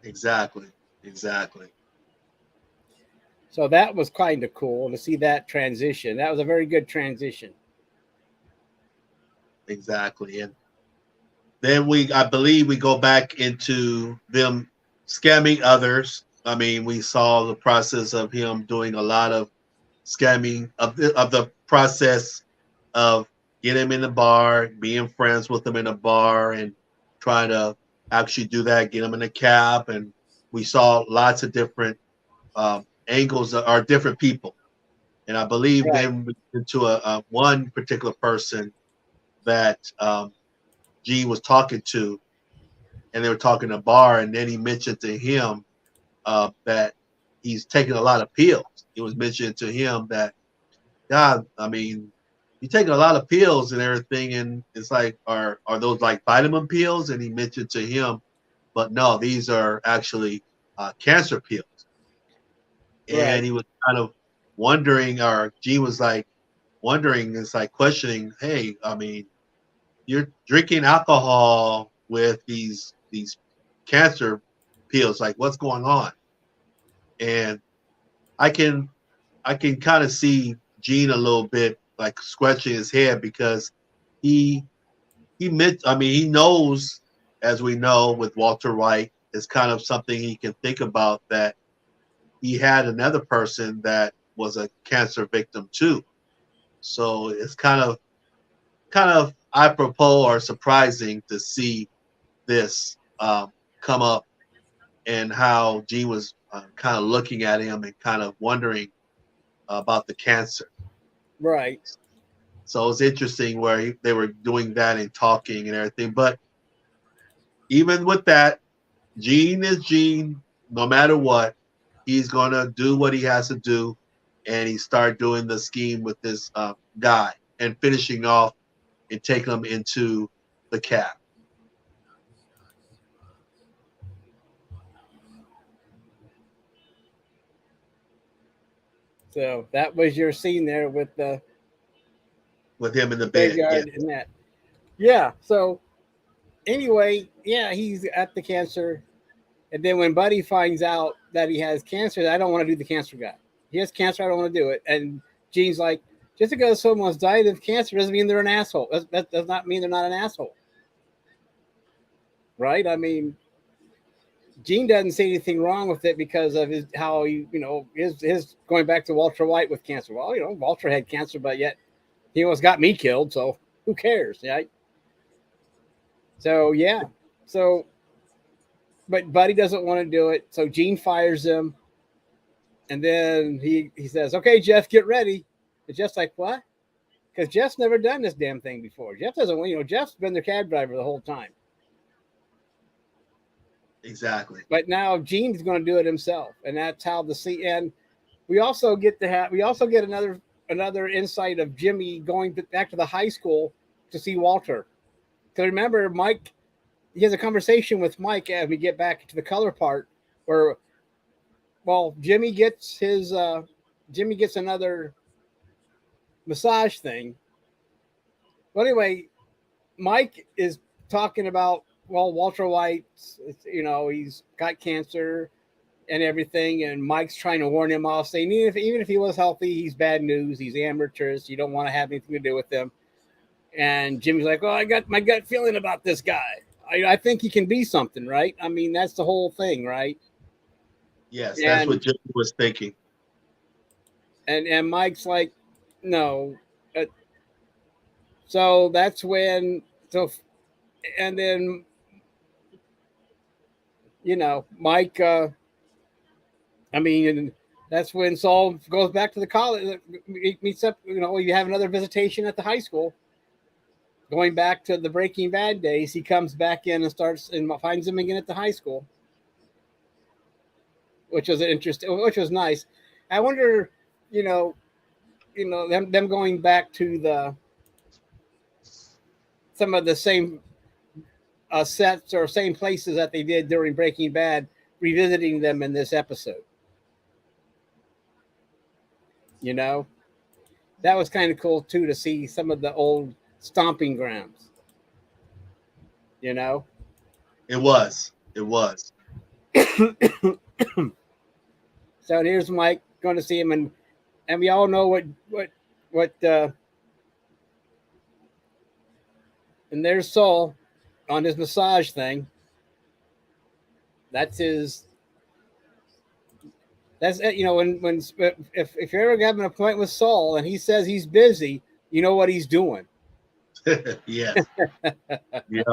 Exactly.
So that was kind of cool to see that transition. That was a very good transition.
Exactly. And then I believe we go back into them scamming others. I mean, we saw the process of him doing a lot of scamming of the process of getting him in the bar, being friends with him in a bar, and trying to actually do that, get him in a cab. And we saw lots of different angles or different people. And I believe
Right.
then into a one particular person that Gene was talking to, and they were talking in a bar, and then he mentioned to him that he's taking a lot of pills. He was mentioning to him that, God, I mean, you're taking a lot of pills and everything, and it's like, are those like vitamin pills? And he mentioned to him, but no, these are actually cancer pills.
Right.
And he was kind of wondering, or Gene was like wondering, it's like questioning, hey, I mean, you're drinking alcohol with these cancer pills, like what's going on? And I can kind of see Gene a little bit like scratching his head because he he knows, as we know with Walter White, it's kind of something he can think about, that he had another person that was a cancer victim too. So it's kind of apropos or surprising to see this come up, and how Gene was kind of looking at him and kind of wondering about the cancer.
Right.
So it's interesting where they were doing that and talking and everything. But even with that, Gene is Gene. No matter what, he's gonna do what he has to do, and he started doing the scheme with this guy and finishing off and taking him into the cab.
So that was your scene there with
With him in the
the
bed. Yeah,
graveyard and that. Yeah. So anyway, yeah, he's at the cancer. And then when Buddy finds out that he has cancer, I don't want to do the cancer guy. He has cancer, I don't want to do it. And Gene's like, just because someone's died of cancer doesn't mean they're an asshole. That does not mean they're not an asshole. Right? I mean, Gene doesn't see anything wrong with it because of his going back to Walter White with cancer. Well, Walter had cancer, but yet he almost got me killed. So who cares? Right? So, yeah. So, but Buddy doesn't want to do it. So Gene fires him. And then he says, "Okay, Jeff, get ready." And Jeff's like, "What?" Because Jeff's never done this damn thing before. Jeff doesn't, Jeff's been the cab driver the whole time.
exactly.
But now Gene's going to do it himself, and that's how the scene. And we also get another insight of Jimmy going back to the high school to see Walter. Because remember, Mike he has a conversation with Mike as we get back to the color part, where Jimmy gets another massage thing. Well, anyway, Mike is talking about Walter White. He's got cancer and everything, and Mike's trying to warn him off, saying even if he was healthy, he's bad news. He's amateurist. You don't want to have anything to do with him. And Jimmy's like, "Well, I got my gut feeling about this guy. I think he can be something, right? I mean, that's the whole thing, right?"
Yes, that's what Jimmy was thinking.
And Mike's like, "No." So that's when and then Mike. And that's when Saul goes back to the college. He meets up. You have another visitation at the high school. Going back to the Breaking Bad days, he comes back in and starts and finds him again at the high school, which was which was nice. I wonder, them going back to some of the same sets or same places that they did during Breaking Bad, revisiting them in this episode. That was kind of cool too, to see some of the old stomping grounds.
It was.
So here's Mike going to see him, and we all know what and there's Saul on his massage thing. That's it. When if you're ever having an appointment with Saul and he says he's busy, you know what he's doing.
Yes. Yeah.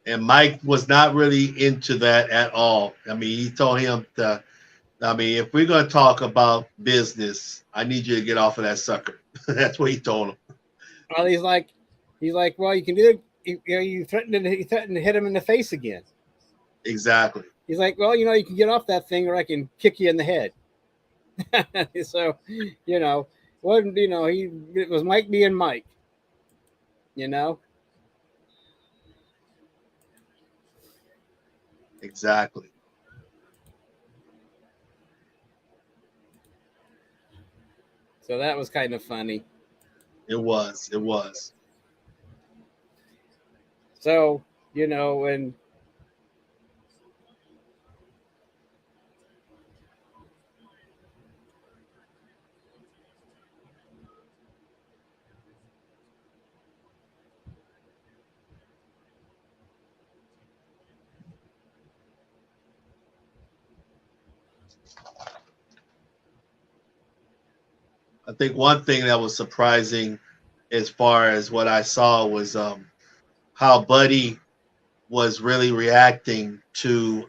And Mike was not really into that at all. I mean, he told him if we're going to talk about business, I need you to get off of that sucker. That's what he told him.
Well, he's like, well, you can do it. You threatened to hit him in the face again.
Exactly.
He's like, well, you can get off that thing, or I can kick you in the head. So, it was Mike being Mike.
Exactly.
So that was kind of funny.
It was.
So, and
I think one thing that was surprising as far as what I saw was how Buddy was really reacting to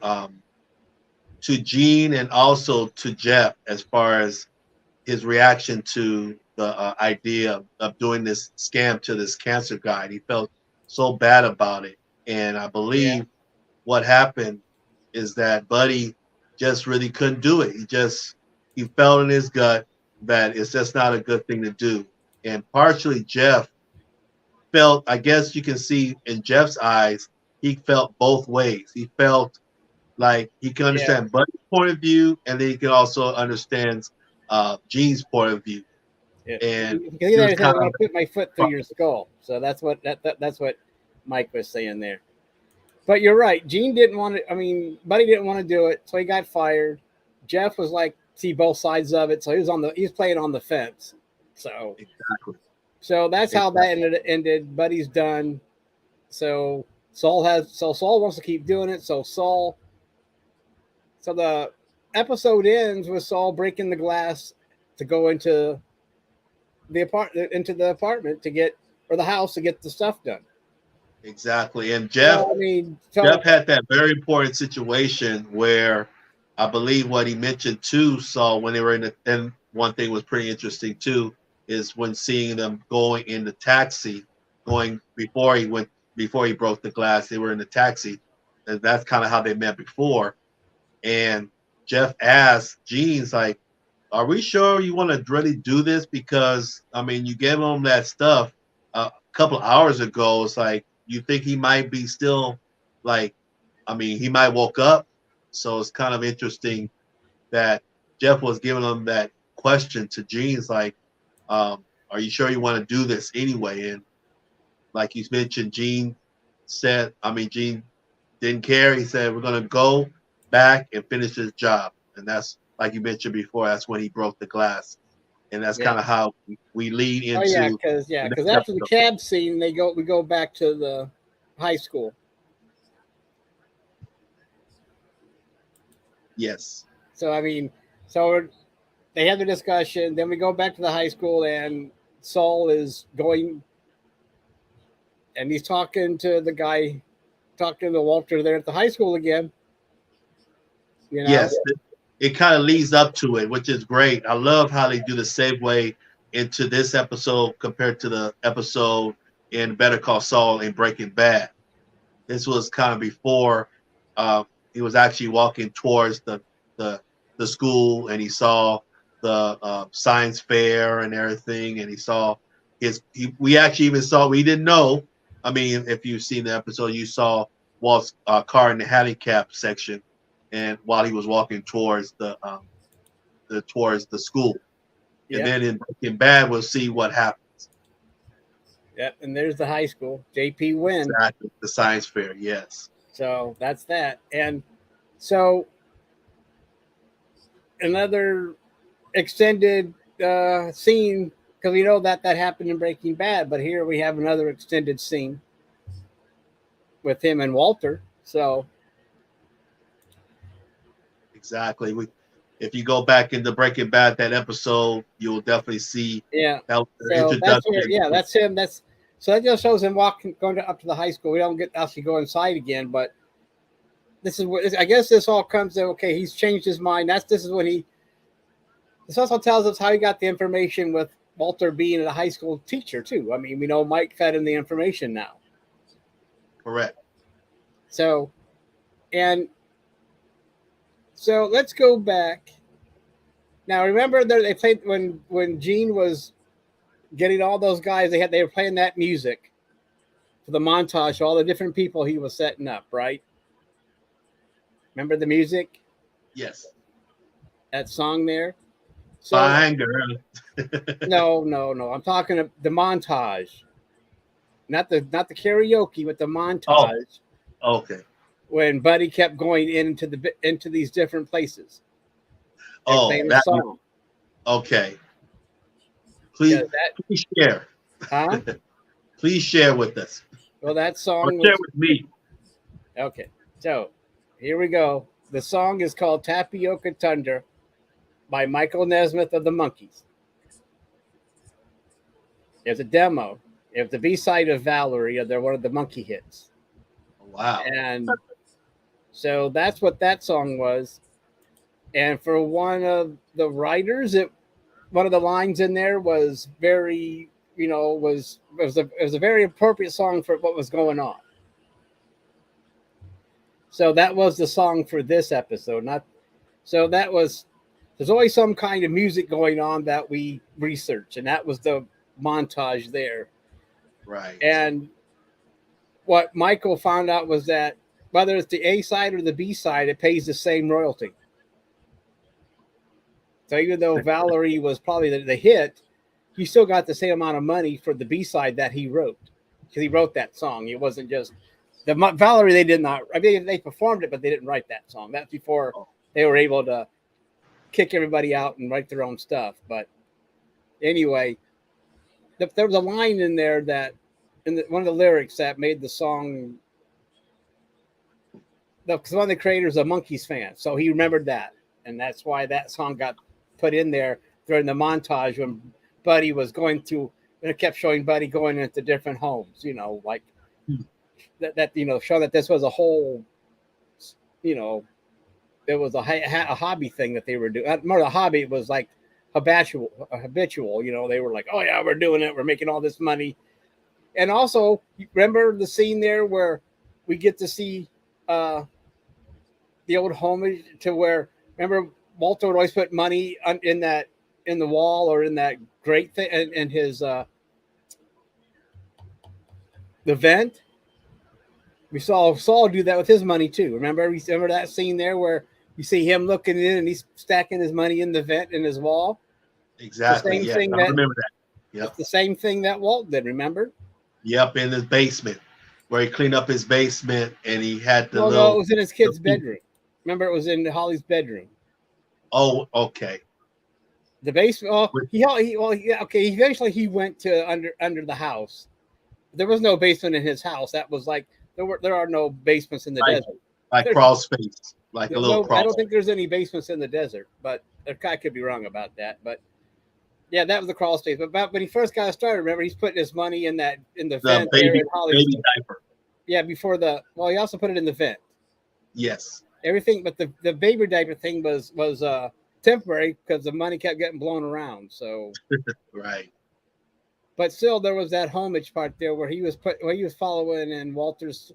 Gene and also to Jeff as far as his reaction to the idea of doing this scam to this cancer guy. He felt so bad about it. And I believe what happened is that Buddy just really couldn't do it. He felt in his gut that it's just not a good thing to do. And partially Jeff felt, I guess you can see in Jeff's eyes, he felt both ways. He felt like he can understand Buddy's point of view, and then he can also understand Gene's point of view.
Yeah. And he said, "I'm going to put my foot through your skull." So that's what Mike was saying there. But you're right. Gene didn't want to. I mean, Buddy didn't want to do it, so he got fired. Jeff was like, see both sides of it, so he was playing on the fence. So
exactly.
So that's how that ended. Buddy's done. So Saul wants to keep doing it. So the episode ends with Saul breaking the glass to go into the apartment to get, or the house to get the stuff done.
Exactly. And Jeff had that very important situation where I believe what he mentioned to Saul when they were and one thing was pretty interesting too, is when seeing them going in the taxi, before he broke the glass, they were in the taxi. And that's kind of how they met before. And Jeff asked Gene's like, are we sure you want to really do this? Because, I mean, you gave him that stuff a couple of hours ago. It's like, you think he might be still like, I mean, he might woke up. So it's kind of interesting that Jeff was giving him that question to Gene's like, are you sure you want to do this anyway? And like you mentioned, Gene Gene didn't care. He said, we're going to go back and finish this job. And that's, like you mentioned before, that's when he broke the glass. And that's kind of how we lead into.
Because after the cab scene, we go back to the high school.
Yes.
So I mean, they have the discussion. Then we go back to the high school, and Saul is going, and he's talking to Walter there at the high school again. You know?
Yes, it kind of leads up to it, which is great. I love how they do the segue into this episode compared to the episode in Better Call Saul and Breaking Bad. This was kind of before he was actually walking towards the school, and he saw the science fair and everything, and he saw we actually even saw, we didn't know. I mean, if you've seen the episode, you saw Walt's car in the handicap section, and while he was walking towards the school. Yep. And then in Breaking Bad, we'll see what happens.
Yep, and there's the high school. JP wins.
Exactly. The science fair, yes.
So that's that. And so another extended scene, because we know that happened in Breaking Bad, but here we have another extended scene with him and Walter. So exactly.
If you go back into Breaking Bad, that episode, you'll definitely see.
Yeah. That's him. So that just shows him going up to the high school. We don't get actually go inside again, but this is what I guess this all comes to. Okay, he's changed his mind. This also tells us how he got the information with Walter being a high school teacher too. I mean, we know Mike fed him the information now.
Correct.
So let's go back. Now, remember they played when Gene was getting all those guys. They were playing that music for the montage, all the different people he was setting up, right? Remember the music?
Yes.
That song there. So,
fine girl.
No. I'm talking of the montage, not the karaoke, but the montage.
Oh, okay.
When Buddy kept going into these different places.
Song. Okay. Please share.
Huh?
Please share with us.
Well, that song
share with me.
Okay, so here we go. The song is called Tapioca Thunder by Michael Nesmith of the Monkees. It's a demo. It's the B-side of Valerie. They're one of the Monkey hits.
Wow.
And so that's what that song was. And for one of the writers, one of the lines in there was very, was a very appropriate song for what was going on. So that was the song for this episode. There's always some kind of music going on that we research, and that was the montage there.
Right.
And what Michael found out was that whether it's the A side or the B side, it pays the same royalty. So even though Valerie was probably the hit, he still got the same amount of money for the B side that he wrote, because he wrote that song. It wasn't just the Valerie. They did not. I mean, they performed it, but they didn't write that song. That's before they were able to kick everybody out and write their own stuff. But anyway, there was a line in there that one of the lyrics that made the song. Because one of the creators is a Monkees fan, so he remembered that, and that's why that song got put in there during the montage when Buddy was going through, and it kept showing Buddy going into different homes, like that show that this was a whole, it was a hobby thing that they were doing. More of a hobby, it was like habitual, they were like, oh yeah, we're doing it, we're making all this money. And also, remember the scene there where we get to see the old homage to where, remember, Walter would always put money in the wall or in that grate thing in his the vent. We saw Saul do that with his money too. Remember that scene there where you see him looking in and he's stacking his money in the vent in his wall.
Exactly. Yeah, I remember that.
Yep. It's the same thing that Walt did. Remember?
Yep, in his basement, where he cleaned up his basement and he had the
No, it was in his kid's bedroom. Remember, it was in Holly's bedroom.
Oh, okay.
The basement. Oh, okay. Eventually, he went to under the house. There was no basement in his house. That was like there are no basements in the desert.
Like crawl space, like a little crawl.
I don't think there's any basements in the desert, but I could be wrong about that. But yeah, that was the crawl space. But when he first got started, remember, he's putting his money in the vent there in Holly's
diaper.
Yeah, before he also put it in the vent.
Yes.
Everything, but the baby diaper thing was temporary because the money kept getting blown around. So
right.
But still, there was that homage part there where he was following in Walter's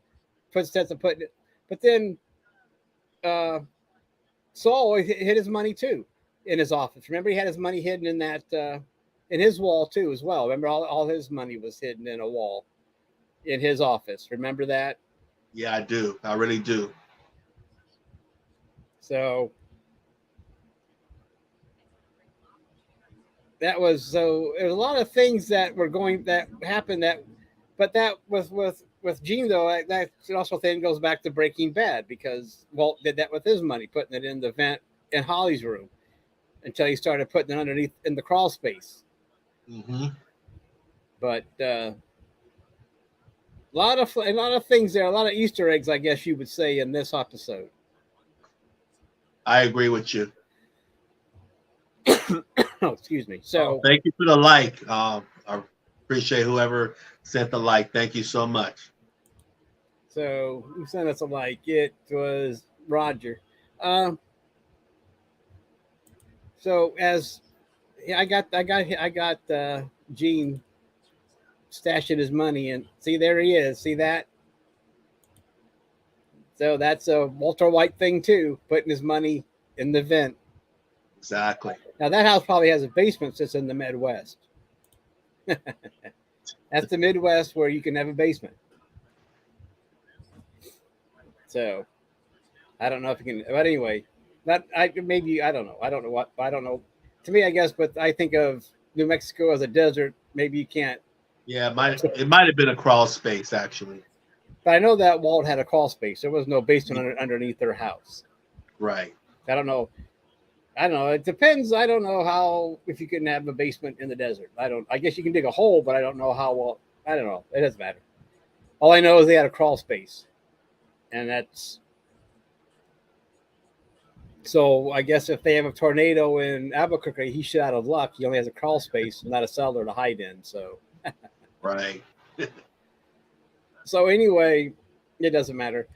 footsteps and putting it. But then Saul hid his money too in his office. Remember, he had his money hidden in that in his wall too as well. Remember, all his money was hidden in a wall in his office. Remember that?
Yeah, I do. I really do.
So that was there was a lot of things that happened but that with Gene though, that also then goes back to Breaking Bad because Walt did that with his money, putting it in the vent in Holly's room until he started putting it underneath in the crawl space.
Mm-hmm.
But a lot of things there, a lot of Easter eggs, I guess you would say, in this episode.
I agree with you.
Oh, excuse me. So
thank you for the like. I appreciate whoever sent the like. Thank you so much.
So who sent us a like? It was Roger. So as I got Gene stashing his money, and see, there he is. See that? So that's a Walter White thing too, putting his money in the vent.
Exactly.
Now that house probably has a basement since in the Midwest. That's the Midwest where you can have a basement. So I don't know if you can, but anyway, I don't know. To me, I guess, but I think of New Mexico as a desert. Maybe you can't.
Yeah, it might have been a crawl space actually.
But I know that Walt had a crawl space. There was no basement underneath their house.
Right.
I don't know. It depends. I don't know if you can have a basement in the desert. I guess you can dig a hole, but I don't know how well. I don't know. It doesn't matter. All I know is they had a crawl space. And that's. So I guess if they have a tornado in Albuquerque, he's shit out of luck. He only has a crawl space, not a cellar to hide in. So.
Right.
So anyway, it doesn't matter.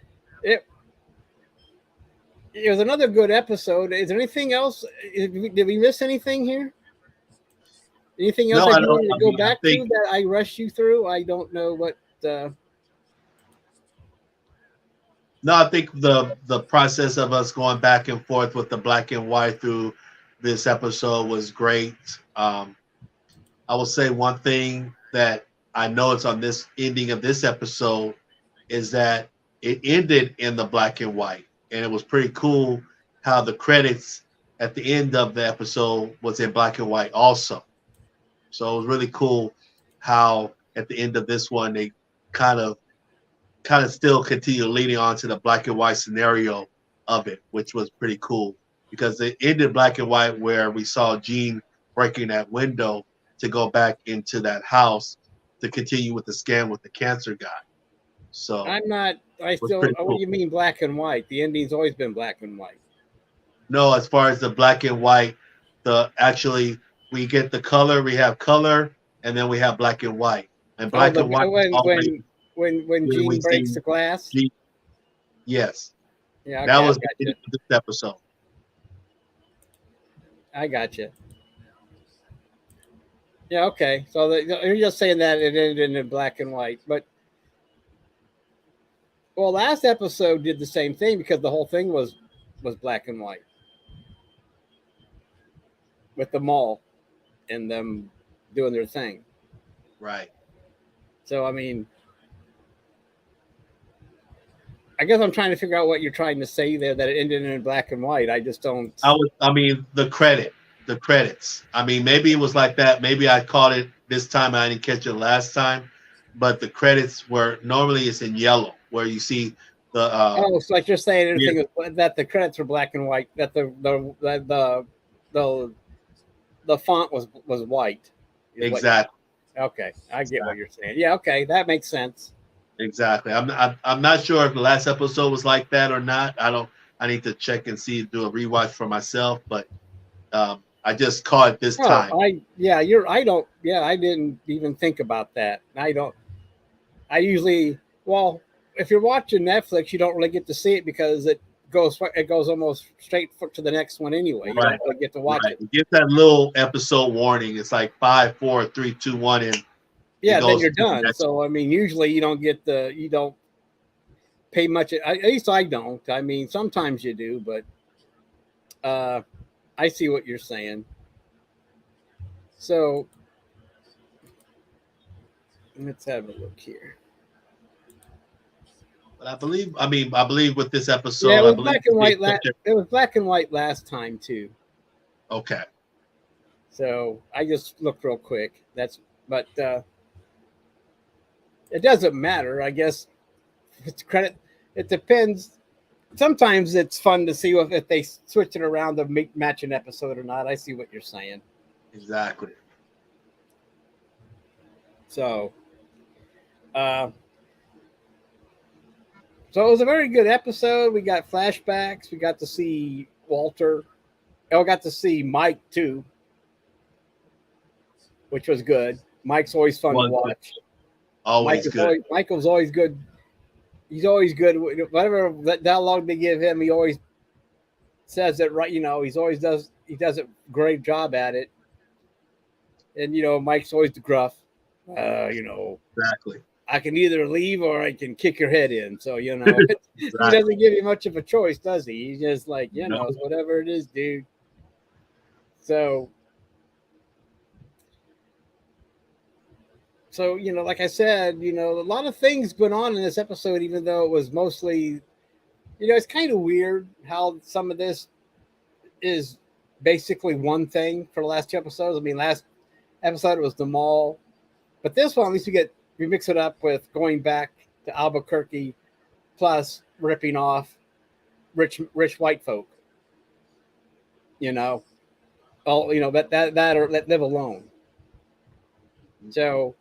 It was another good episode. Is there anything else? Did we miss anything here? Anything else you wanted to go back to that I rushed you through? I don't know what.
No, I think the process of us going back and forth with the black and white through this episode was great. I will say one thing that I noticed on this ending of this episode is that it ended in the black and white, and it was pretty cool how the credits at the end of the episode was in black and white also. So it was really cool how at the end of this one they kind of still continue leading on to the black and white scenario of it, which was pretty cool because it ended black and white where we saw Gene breaking that window to go back into that house to continue with the scam with the cancer guy. So
what do you mean black and white? The ending's always been black and white.
No, as far as the black and white, we get the color, we have color, and then we have black and white. And black and white
when Gene breaks the glass.
Yes.
Yeah, okay,
that was this episode.
I got you. Yeah, okay. So you're just saying that it ended in black and white, but last episode did the same thing because the whole thing was black and white with the mall and them doing their thing.
Right.
So I mean, I guess I'm trying to figure out what you're trying to say there, that it ended in black and white. I just don't.
I mean, the credits. I mean, maybe it was like that. Maybe I caught it this time. I didn't catch it last time, but the credits were normally it's in yellow, where you see the.
Oh, it's like you're saying everything
Yeah.
is, that the credits were black and white. That the font was white.
Exactly.
Okay, I get what you're saying. Yeah, okay, that makes sense.
Exactly. I'm not sure if the last episode was like that or not. I need to check and see, do a rewatch for myself, but I just caught it this time.
I didn't even think about that. I usually, well, if you're watching Netflix, you don't really get to see it because it goes almost straight to the next one anyway. You don't really get to watch it.
You get that little episode warning. It's like 5, 4, 3, 2, 1, and
then you're done. So I mean, usually you don't pay much. At least I don't. I mean, sometimes you do, but I see what you're saying. So let's have a look here.
But I believe with this episode,
yeah, it was black and white. It was black and white last time too.
Okay.
So I just looked real quick. But it doesn't matter, I guess. It's credit. It depends. Sometimes it's fun to see if they switch it around to match an episode or not. I see what you're saying.
Exactly.
So, so it was a very good episode. We got flashbacks. We got to see Walter. I got to see Mike too, which was good. Mike's always fun to watch.
Always good.
Michael's always good. He's always good. Whatever dialogue they give him, he always says it right. He always does. He does a great job at it. And Mike's always the gruff.
Exactly.
I can either leave or I can kick your head in. So he doesn't give you much of a choice, does he? He's just like whatever it is, dude. So like I said, a lot of things went on in this episode, even though it was mostly, it's kind of weird how some of this is basically one thing for the last 2 episodes. I mean, last episode it was the mall, but this one, at least we mix it up with going back to Albuquerque, plus ripping off rich white folk. That or let live alone. So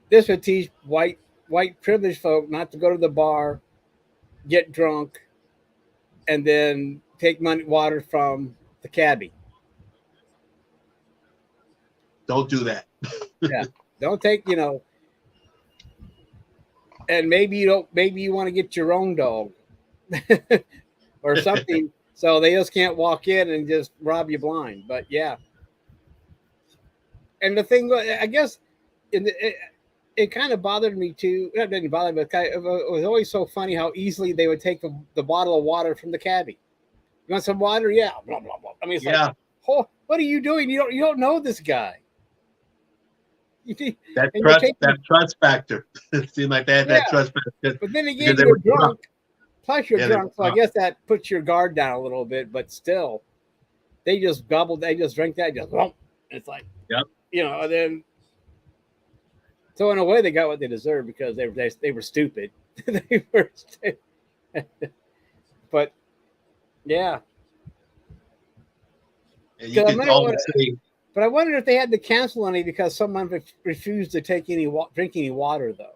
this would teach white privileged folk not to go to the bar, get drunk, and then take water from the cabbie.
Don't do that.
Yeah, don't take and maybe you want to get your own dog or something, so they just can't walk in and just rob you blind. But yeah, and the thing, I guess, it kind of bothered me too. It didn't bother me, but it was always so funny how easily they would take the bottle of water from the cabbie. You want some water? Yeah. Blah blah blah. I mean, it's like, oh, what are you doing? You don't know this guy.
That trust factor. It seemed like that trust factor.
But then again, you're drunk. Plus, you're drunk, so I guess that puts your guard down a little bit. But still, they just drink that, just it's like, and then. So in a way, they got what they deserved because they were stupid. They were stupid. But yeah. But I wondered if they had to cancel any because someone refused to drink any water, though.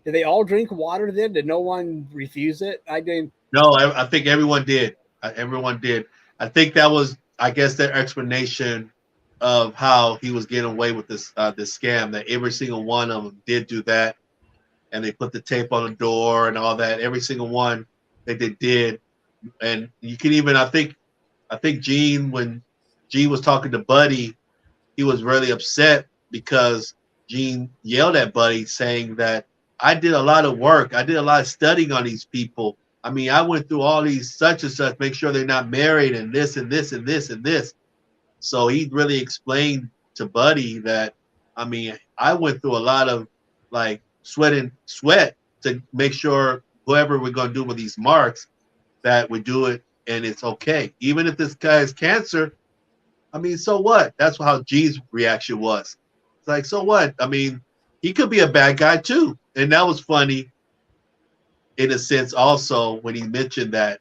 Did they all drink water then? Did no one refuse it? I didn't.
No, I think everyone did. Everyone did. I think that was, I guess, their explanation of how he was getting away with this scam. That every single one of them did do that, and they put the tape on the door and all that. Every single one that they did, and you can even I think Gene, when Gene was talking to Buddy, he was really upset because Gene yelled at Buddy saying that I did a lot of work. I did a lot of studying on these people. I mean, I went through all these such and such, make sure they're not married and this and this and this and this. So he really explained to Buddy that, I mean, I went through a lot of like sweat to make sure whoever we're going to do with these marks, that we do it and it's okay. Even if this guy has cancer, I mean, so what? That's how G's reaction was. It's like, so what? I mean, he could be a bad guy too. And that was funny in a sense also when he mentioned that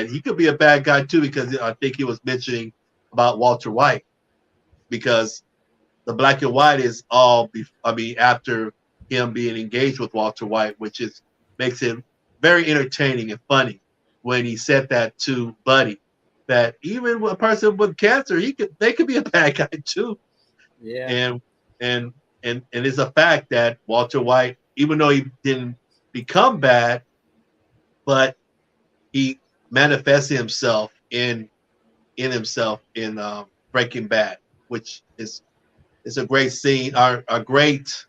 he could be a bad guy too, because I think he was mentioning about Walter White, because the black and white is all, after him being engaged with Walter White, which is makes it very entertaining and funny when he said that to Buddy, that even a person with cancer, they could be a bad guy too.
Yeah.
And it's a fact that Walter White, even though he didn't become bad, but he manifested himself in Breaking Bad, which is a great scene, a great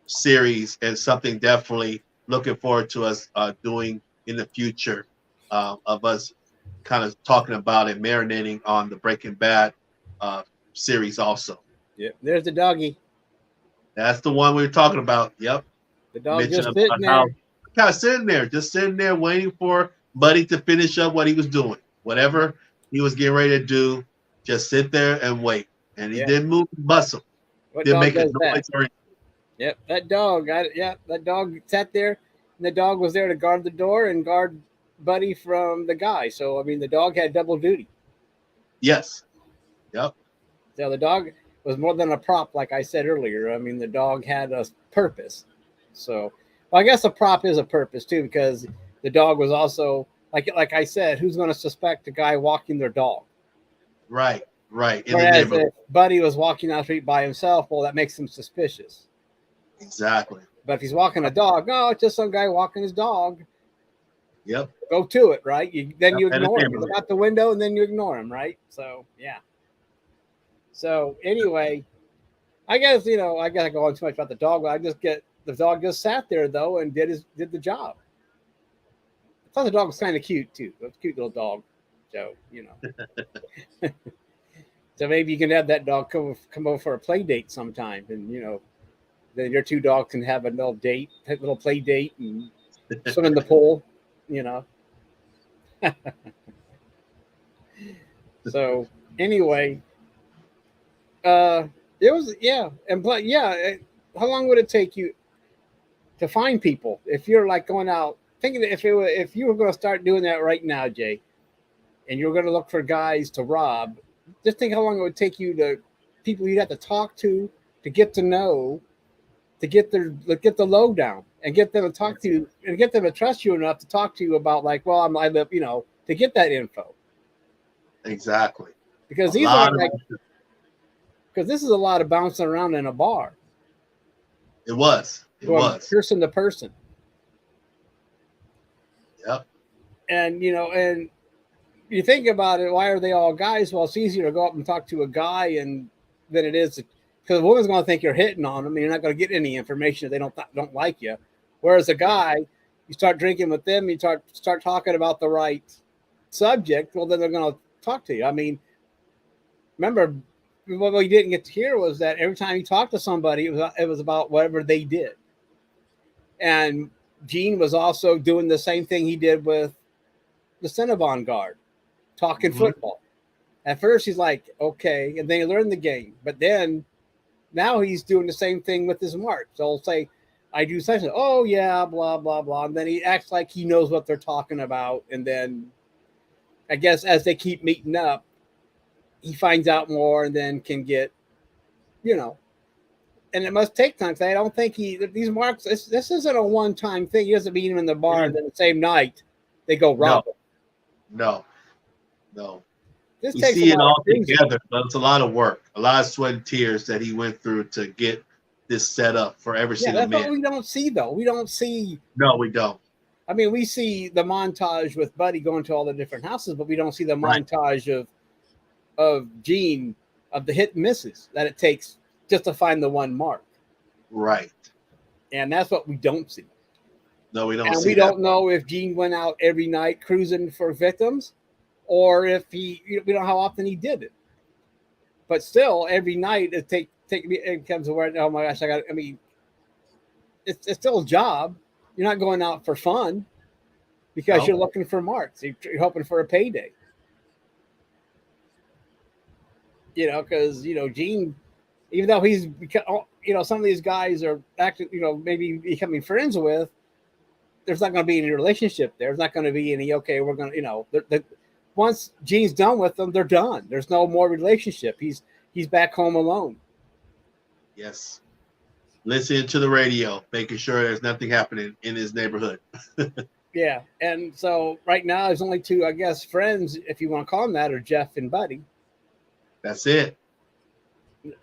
series, and something definitely looking forward to us doing in the future, of us kind of talking about and marinating on the Breaking Bad series also.
Yep. There's the doggy.
That's the one we were talking about. Yep.
The dog
Mention
just sitting there.
how kind of just sitting there waiting for Buddy to finish up what he was doing. Whatever he was getting ready to do, just sit there and wait. And he didn't move and bustle.
What
Didn't
dog
make a
does that?
noise or anything.
Yep, that dog. That dog sat there, and the dog was there to guard the door and guard Buddy from the guy. So, I mean, the dog had double duty.
Yes. Yep.
So the dog was more than a prop, like I said earlier. I mean, the dog had a purpose. So, well, I guess a prop is a purpose too, because the dog was also like I said, who's going to suspect a guy walking their dog?
Right.
Whereas if Buddy was walking down the street by himself, well, that makes him suspicious.
Exactly.
But if he's walking a dog, no, it's just some guy walking his dog.
Yep.
Go to it, right? You ignore him. You look
Right.
out the window and then you ignore him, right? So, yeah. So, anyway, I guess I go on too much about the dog, but the dog just sat there, though, and did the job. I thought the dog was kind of cute, too. It was a cute little dog. So, So maybe you can have that dog come over for a play date sometime, and then your two dogs can have a little play date, and swim in the pool. So anyway, it was how long would it take you to find people if you're like going out? Thinking that if you were going to start doing that right now, Jay, and you're going to look for guys to rob. Just think how long it would take you to people you'd have to talk to get to know, to get the lowdown, and get them to talk to you, and get them to trust you enough to talk to you about, like, well, I live, to get that info.
Exactly.
Because this is a lot of bouncing around in a bar.
It was.
Person to person.
Yep.
And and you think about it, why are they all guys? Well, it's easier to go up and talk to a guy than it is, because a woman's going to think you're hitting on them, and you're not going to get any information if they don't like you. Whereas a guy, you start drinking with them, you start talking about the right subject, well, then they're going to talk to you. I mean, remember, what we didn't get to hear was that every time you talked to somebody, it was about whatever they did. And Gene was also doing the same thing he did with the Cinnabon guard. Talking football. At first, he's like, okay, and then he learned the game. But then, now he's doing the same thing with his mark. So he'll say, I do something. Oh, yeah, blah, blah, blah. And then he acts like he knows what they're talking about. And then, I guess, as they keep meeting up, he finds out more and then can get, and it must take time. I don't think these marks, this isn't a one-time thing. He doesn't meet him in the bar and then the same night they go rob him.
No.
This
we
takes
see it all together, but it's a lot of work, a lot of sweat and tears that he went through to get this set up for every single man.
That's what we don't see, though. We don't see.
No, we don't.
I mean, we see the montage with Buddy going to all the different houses, but we don't see the montage of Gene, of the hit and misses that it takes just to find the one mark.
Right.
And that's what we don't see.
No, we don't.
And we don't know if Gene went out every night cruising for victims, or if we don't know how often he did it. But still, every night it comes to where, oh my gosh, it's still a job. You're not going out for fun because
No.
you're looking for marks. You're hoping for a payday. Because Gene, even though he's, some of these guys are acting, maybe becoming friends with, there's not going to be any relationship there. There's not going to be any, okay, we're going to, once Gene's done with them, they're done. There's no more relationship. He's back home alone.
Yes. Listening to the radio, making sure there's nothing happening in his neighborhood.
Yeah. And so right now there's only two, I guess, friends, if you want to call them that, are Jeff and Buddy.
That's it.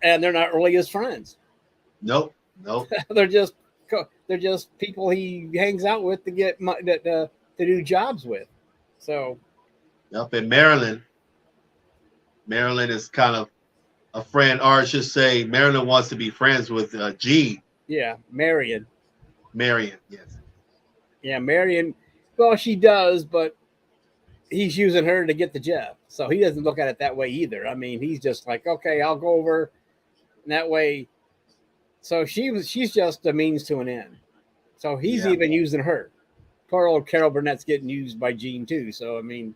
And they're not really his friends.
Nope.
they're just people he hangs out with to get to do jobs with. So.
Yep. And Marilyn is kind of a friend, or I should say, Marilyn wants to be friends with Gene.
Yeah, Marion,
yes.
Yeah, Marion. Well, she does, but he's using her to get the Jeff. So he doesn't look at it that way either. I mean, he's just like, okay, I'll go over. And that way. So she's just a means to an end. So he's even using her. Poor old Carol Burnett's getting used by Gene too. So, I mean.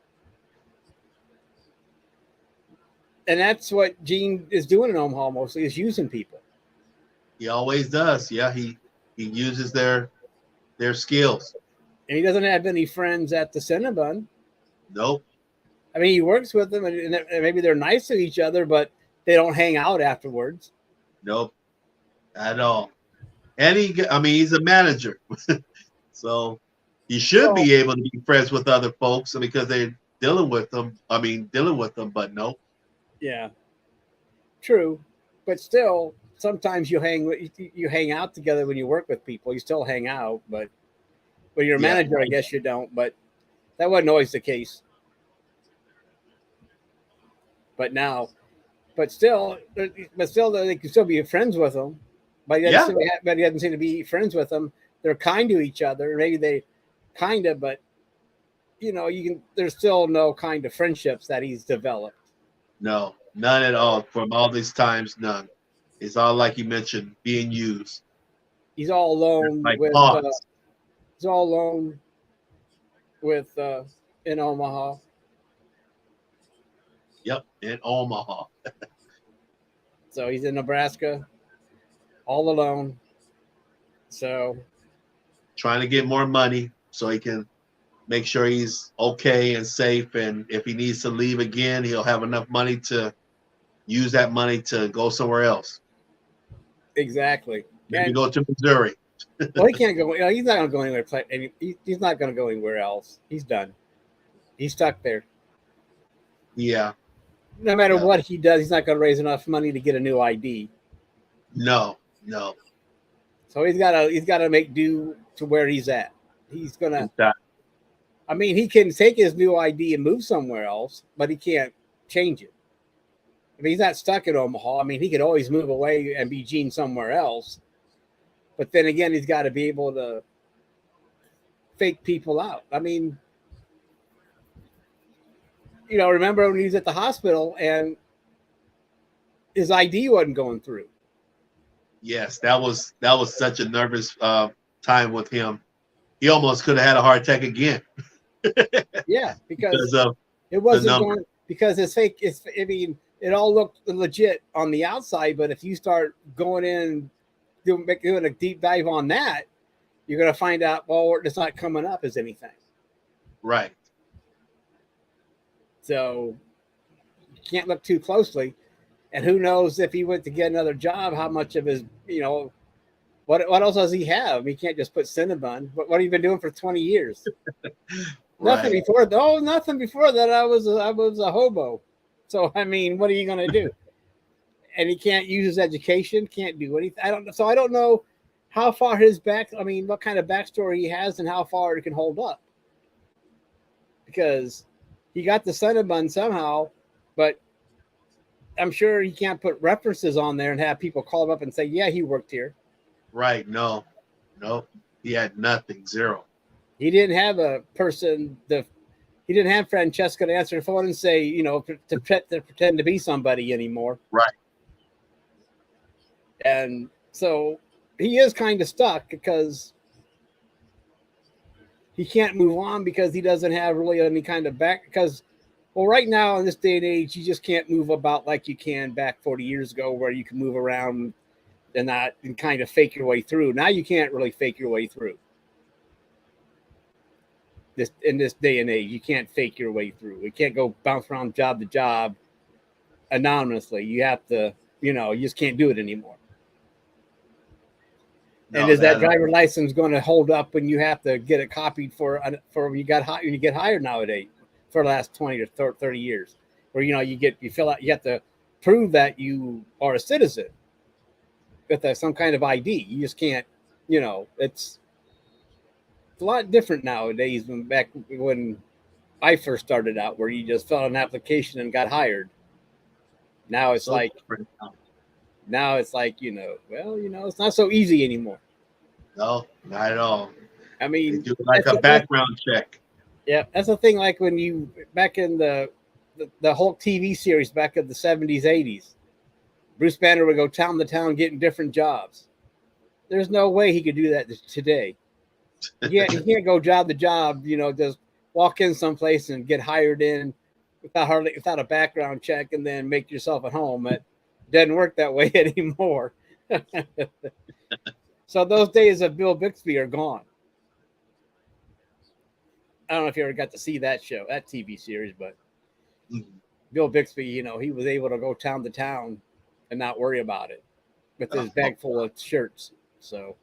And that's what Gene is doing in Omaha mostly, is using people.
He always does. Yeah, he uses their skills.
And he doesn't have any friends at the Cinnabon.
Nope.
I mean, he works with them, and maybe they're nice to each other, but they don't hang out afterwards.
Nope, at all. And he's a manager, so he should be able to be friends with other folks because they're dealing with them. But no.
Yeah, true, but still, sometimes you hang out together when you work with people. You still hang out, but when you're a manager, I guess you don't. But that wasn't always the case. But still, they can still be friends with them. But he doesn't seem to be friends with them. They're kind to each other. Maybe they kind of, but there's still no kind of friendships that he's developed.
No, none at all. From all these times, none. It's all like you mentioned, being used.
He's all alone with in Omaha.
Yep, in Omaha.
So he's in Nebraska, all alone. So
trying to get more money so he can make sure he's okay and safe. And if he needs to leave again, he'll have enough money to use that money to go somewhere else.
Exactly.
Maybe go to Missouri.
Well, he can't go. He's not going to go anywhere. He's not going to go anywhere else. He's done. He's stuck there.
Yeah.
No matter what he does, he's not going to raise enough money to get a new ID.
No.
So he's got to make do to where he's at. He's gonna. I mean, he can take his new ID and move somewhere else, but he can't change it. I mean, he's not stuck in Omaha. I mean, he could always move away and be Gene somewhere else. But then again, he's got to be able to fake people out. I mean, remember when he was at the hospital and his ID wasn't going through?
Yes, that was such a nervous time with him. He almost could have had a heart attack again.
Yeah, because it wasn't going, because it's fake. It all looked legit on the outside, but if you start going in and doing a deep dive on that, you're going to find out, well, it's not coming up as anything. Right. So you can't look too closely. And who knows if he went to get another job, how much of his, what else does he have? He can't just put Cinnabon. What have you been doing for 20 years? Nothing before. Oh, nothing before that. I was a hobo. So, I mean, what are you going to do? And he can't use his education, can't do anything. I don't know how far what kind of backstory he has and how far it can hold up. Because he got the Cinnabon somehow, but I'm sure he can't put references on there and have people call him up and say, yeah, he worked here. Right. No. He had nothing. Zero. He didn't have a person. He didn't have Francesca to answer the phone and say, to pretend to be somebody anymore. Right. And so he is kind of stuck because he can't move on because he doesn't have really any kind of back. Because, well, right now in this day and age, you just can't move about like you can back 40 years ago, where you can move around and not and kind of fake your way through. Now you can't really fake your way through. This in this day and age, you can't fake your way through. You can't go bounce around job to job anonymously. You have to, you just can't do it anymore.
No,
and is that driver license going to hold up when you have to get it copied for when you get hired nowadays for the last 20 or 30 years, where you fill out, you have to prove that you are a citizen with some kind of ID. You just can't, it's a lot different nowadays than back when I first started out, where you just filled out an application and got hired. Now it's like, it's not so easy anymore.
No, not at all.
I mean,
they do like a background check.
Yeah, that's the thing. Like when you back in the Hulk TV series back in the 70s, 80s, Bruce Banner would go town to town getting different jobs. There's no way he could do that today. Yeah, he can't go job to job. Just walk in someplace and get hired in without a background check and then make yourself at home. It doesn't work that way anymore. So those days of Bill Bixby are gone. I don't know if you ever got to see that TV series, but Bill Bixby, he was able to go town to town and not worry about it with his bag full of shirts. So,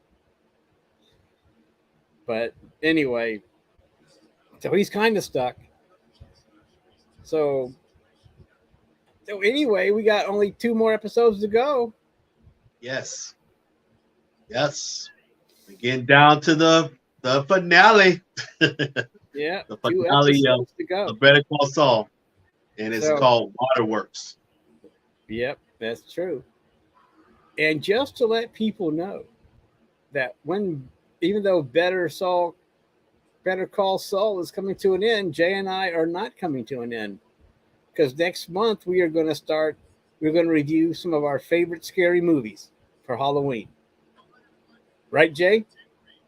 but anyway, so he's kind of stuck. So anyway, we got only 2 more episodes to go.
Yes. We're getting down to the finale.
Yeah,
the finale of Better Call Saul, and it's called Waterworks.
Yep, that's true. And just to let people know that even though Better Call Saul is coming to an end, Jay and I are not coming to an end, because next month we're going to review some of our favorite scary movies for Halloween. Right, Jay?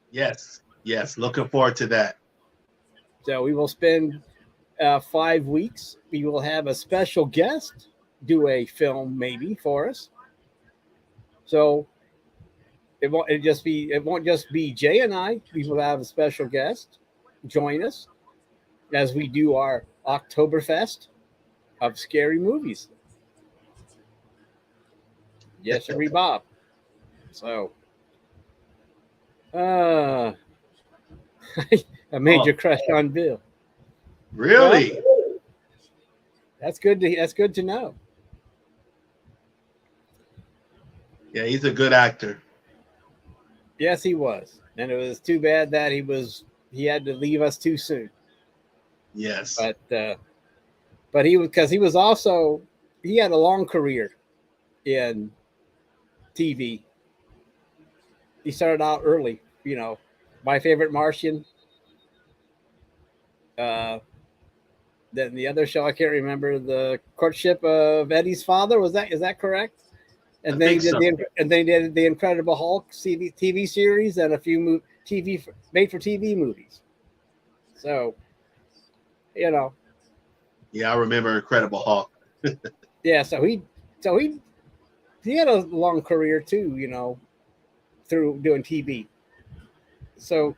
Yes. Looking forward to that.
So we will spend 5 weeks. We will have a special guest do a film maybe for us. So it won't just be Jay and I. We will have a special guest join us as we do our Oktoberfest of scary movies. Yes, every Bob. So a major crush on Bill.
Really?
Well, that's good to know.
Yeah, he's a good actor.
Yes, he was. And it was too bad that he had to leave us too soon.
Yes.
But he had a long career in TV. He started out early, My Favorite Martian. Then the other show I can't remember, The Courtship of Eddie's Father. Is that correct? And then he did the Incredible Hulk TV series and a few made for TV movies. So,
Yeah, I remember Incredible Hulk.
Yeah, so he had a long career too, through doing TV. So,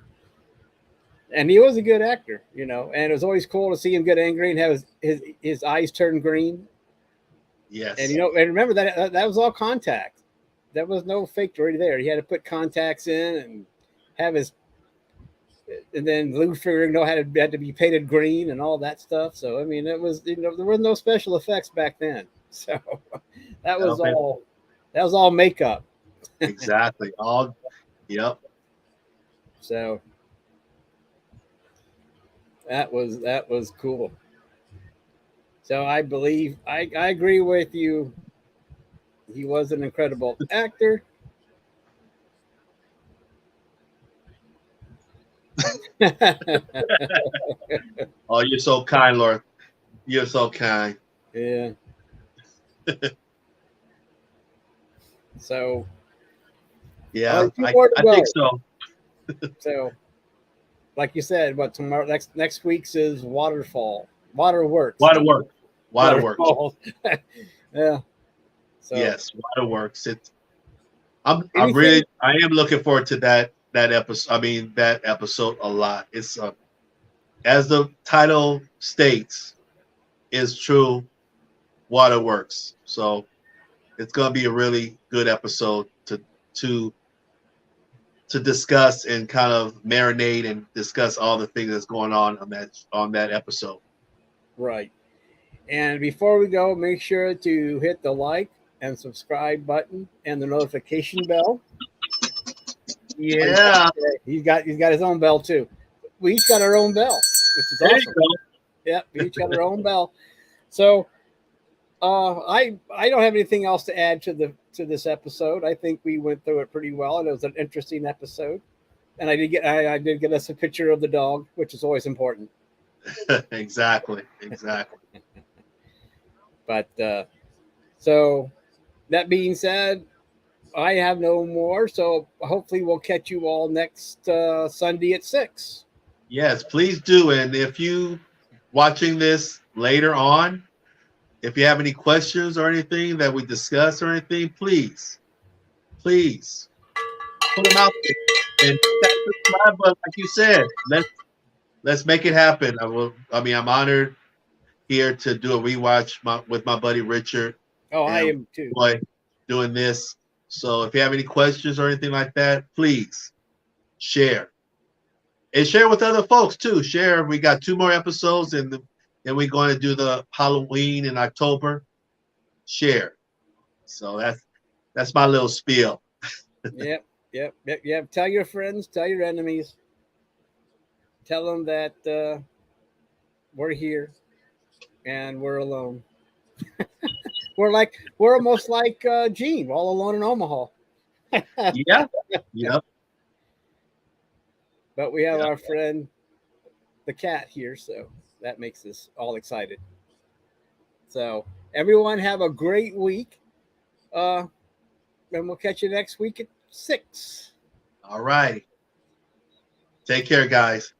and he was a good actor, and it was always cool to see him get angry and have his eyes turn green.
Yes.
And and remember that was all contact. There was no fake right there. He had to put contacts in and have and then Lou Ferrigno had to be painted green and all that stuff. So I mean, it was there was no special effects back then. So that was all makeup.
Exactly. Yep.
So that was cool. So I believe I agree with you. He was an incredible actor.
Oh, you're so kind, Lord. You're so kind.
Yeah. So.
Yeah, I think so.
So. like you said, what tomorrow next week's is Waterworks.
Waterworks.
Yeah. So
Yes, Waterworks. I
anything
am looking forward to that episode. I mean that episode a lot. It's as the title states, is true Waterworks. So it's going to be a really good episode to discuss and kind of marinate and discuss all the things that's going on that episode.
right. And before we go, make sure to hit the like and subscribe button and the notification bell.
Yeah,
he's got his own bell too. We each got our own bell, which is
there
awesome. Yep, we each got our own bell. So I don't have anything else to add to this episode. I think we went through it pretty well, and it was an interesting episode. And I did get us a picture of the dog, which is always important.
Exactly.
But so that being said, I have no more. So hopefully we'll catch you all next Sunday at 6.
Yes, please do. And if you watching this later on, if you have any questions or anything that we discuss or anything, please put them out there. And subscribe button, like you said, let's make it happen. I'm honored here to do a rewatch with my buddy Richard.
Oh, I am too.
Doing this. So if you have any questions or anything like that, please share. And share with other folks too. Share. We got 2 more episodes and we're going to do the Halloween in October. Share. So that's my little spiel.
Yep. Tell your friends, tell your enemies. Tell them that we're here and we're alone. We're almost like Gene, all alone in Omaha.
Yeah. Yep.
But we have our friend the cat here, so that makes us all excited. So everyone have a great week. And we'll catch you next week at 6.
All right. Take care, guys.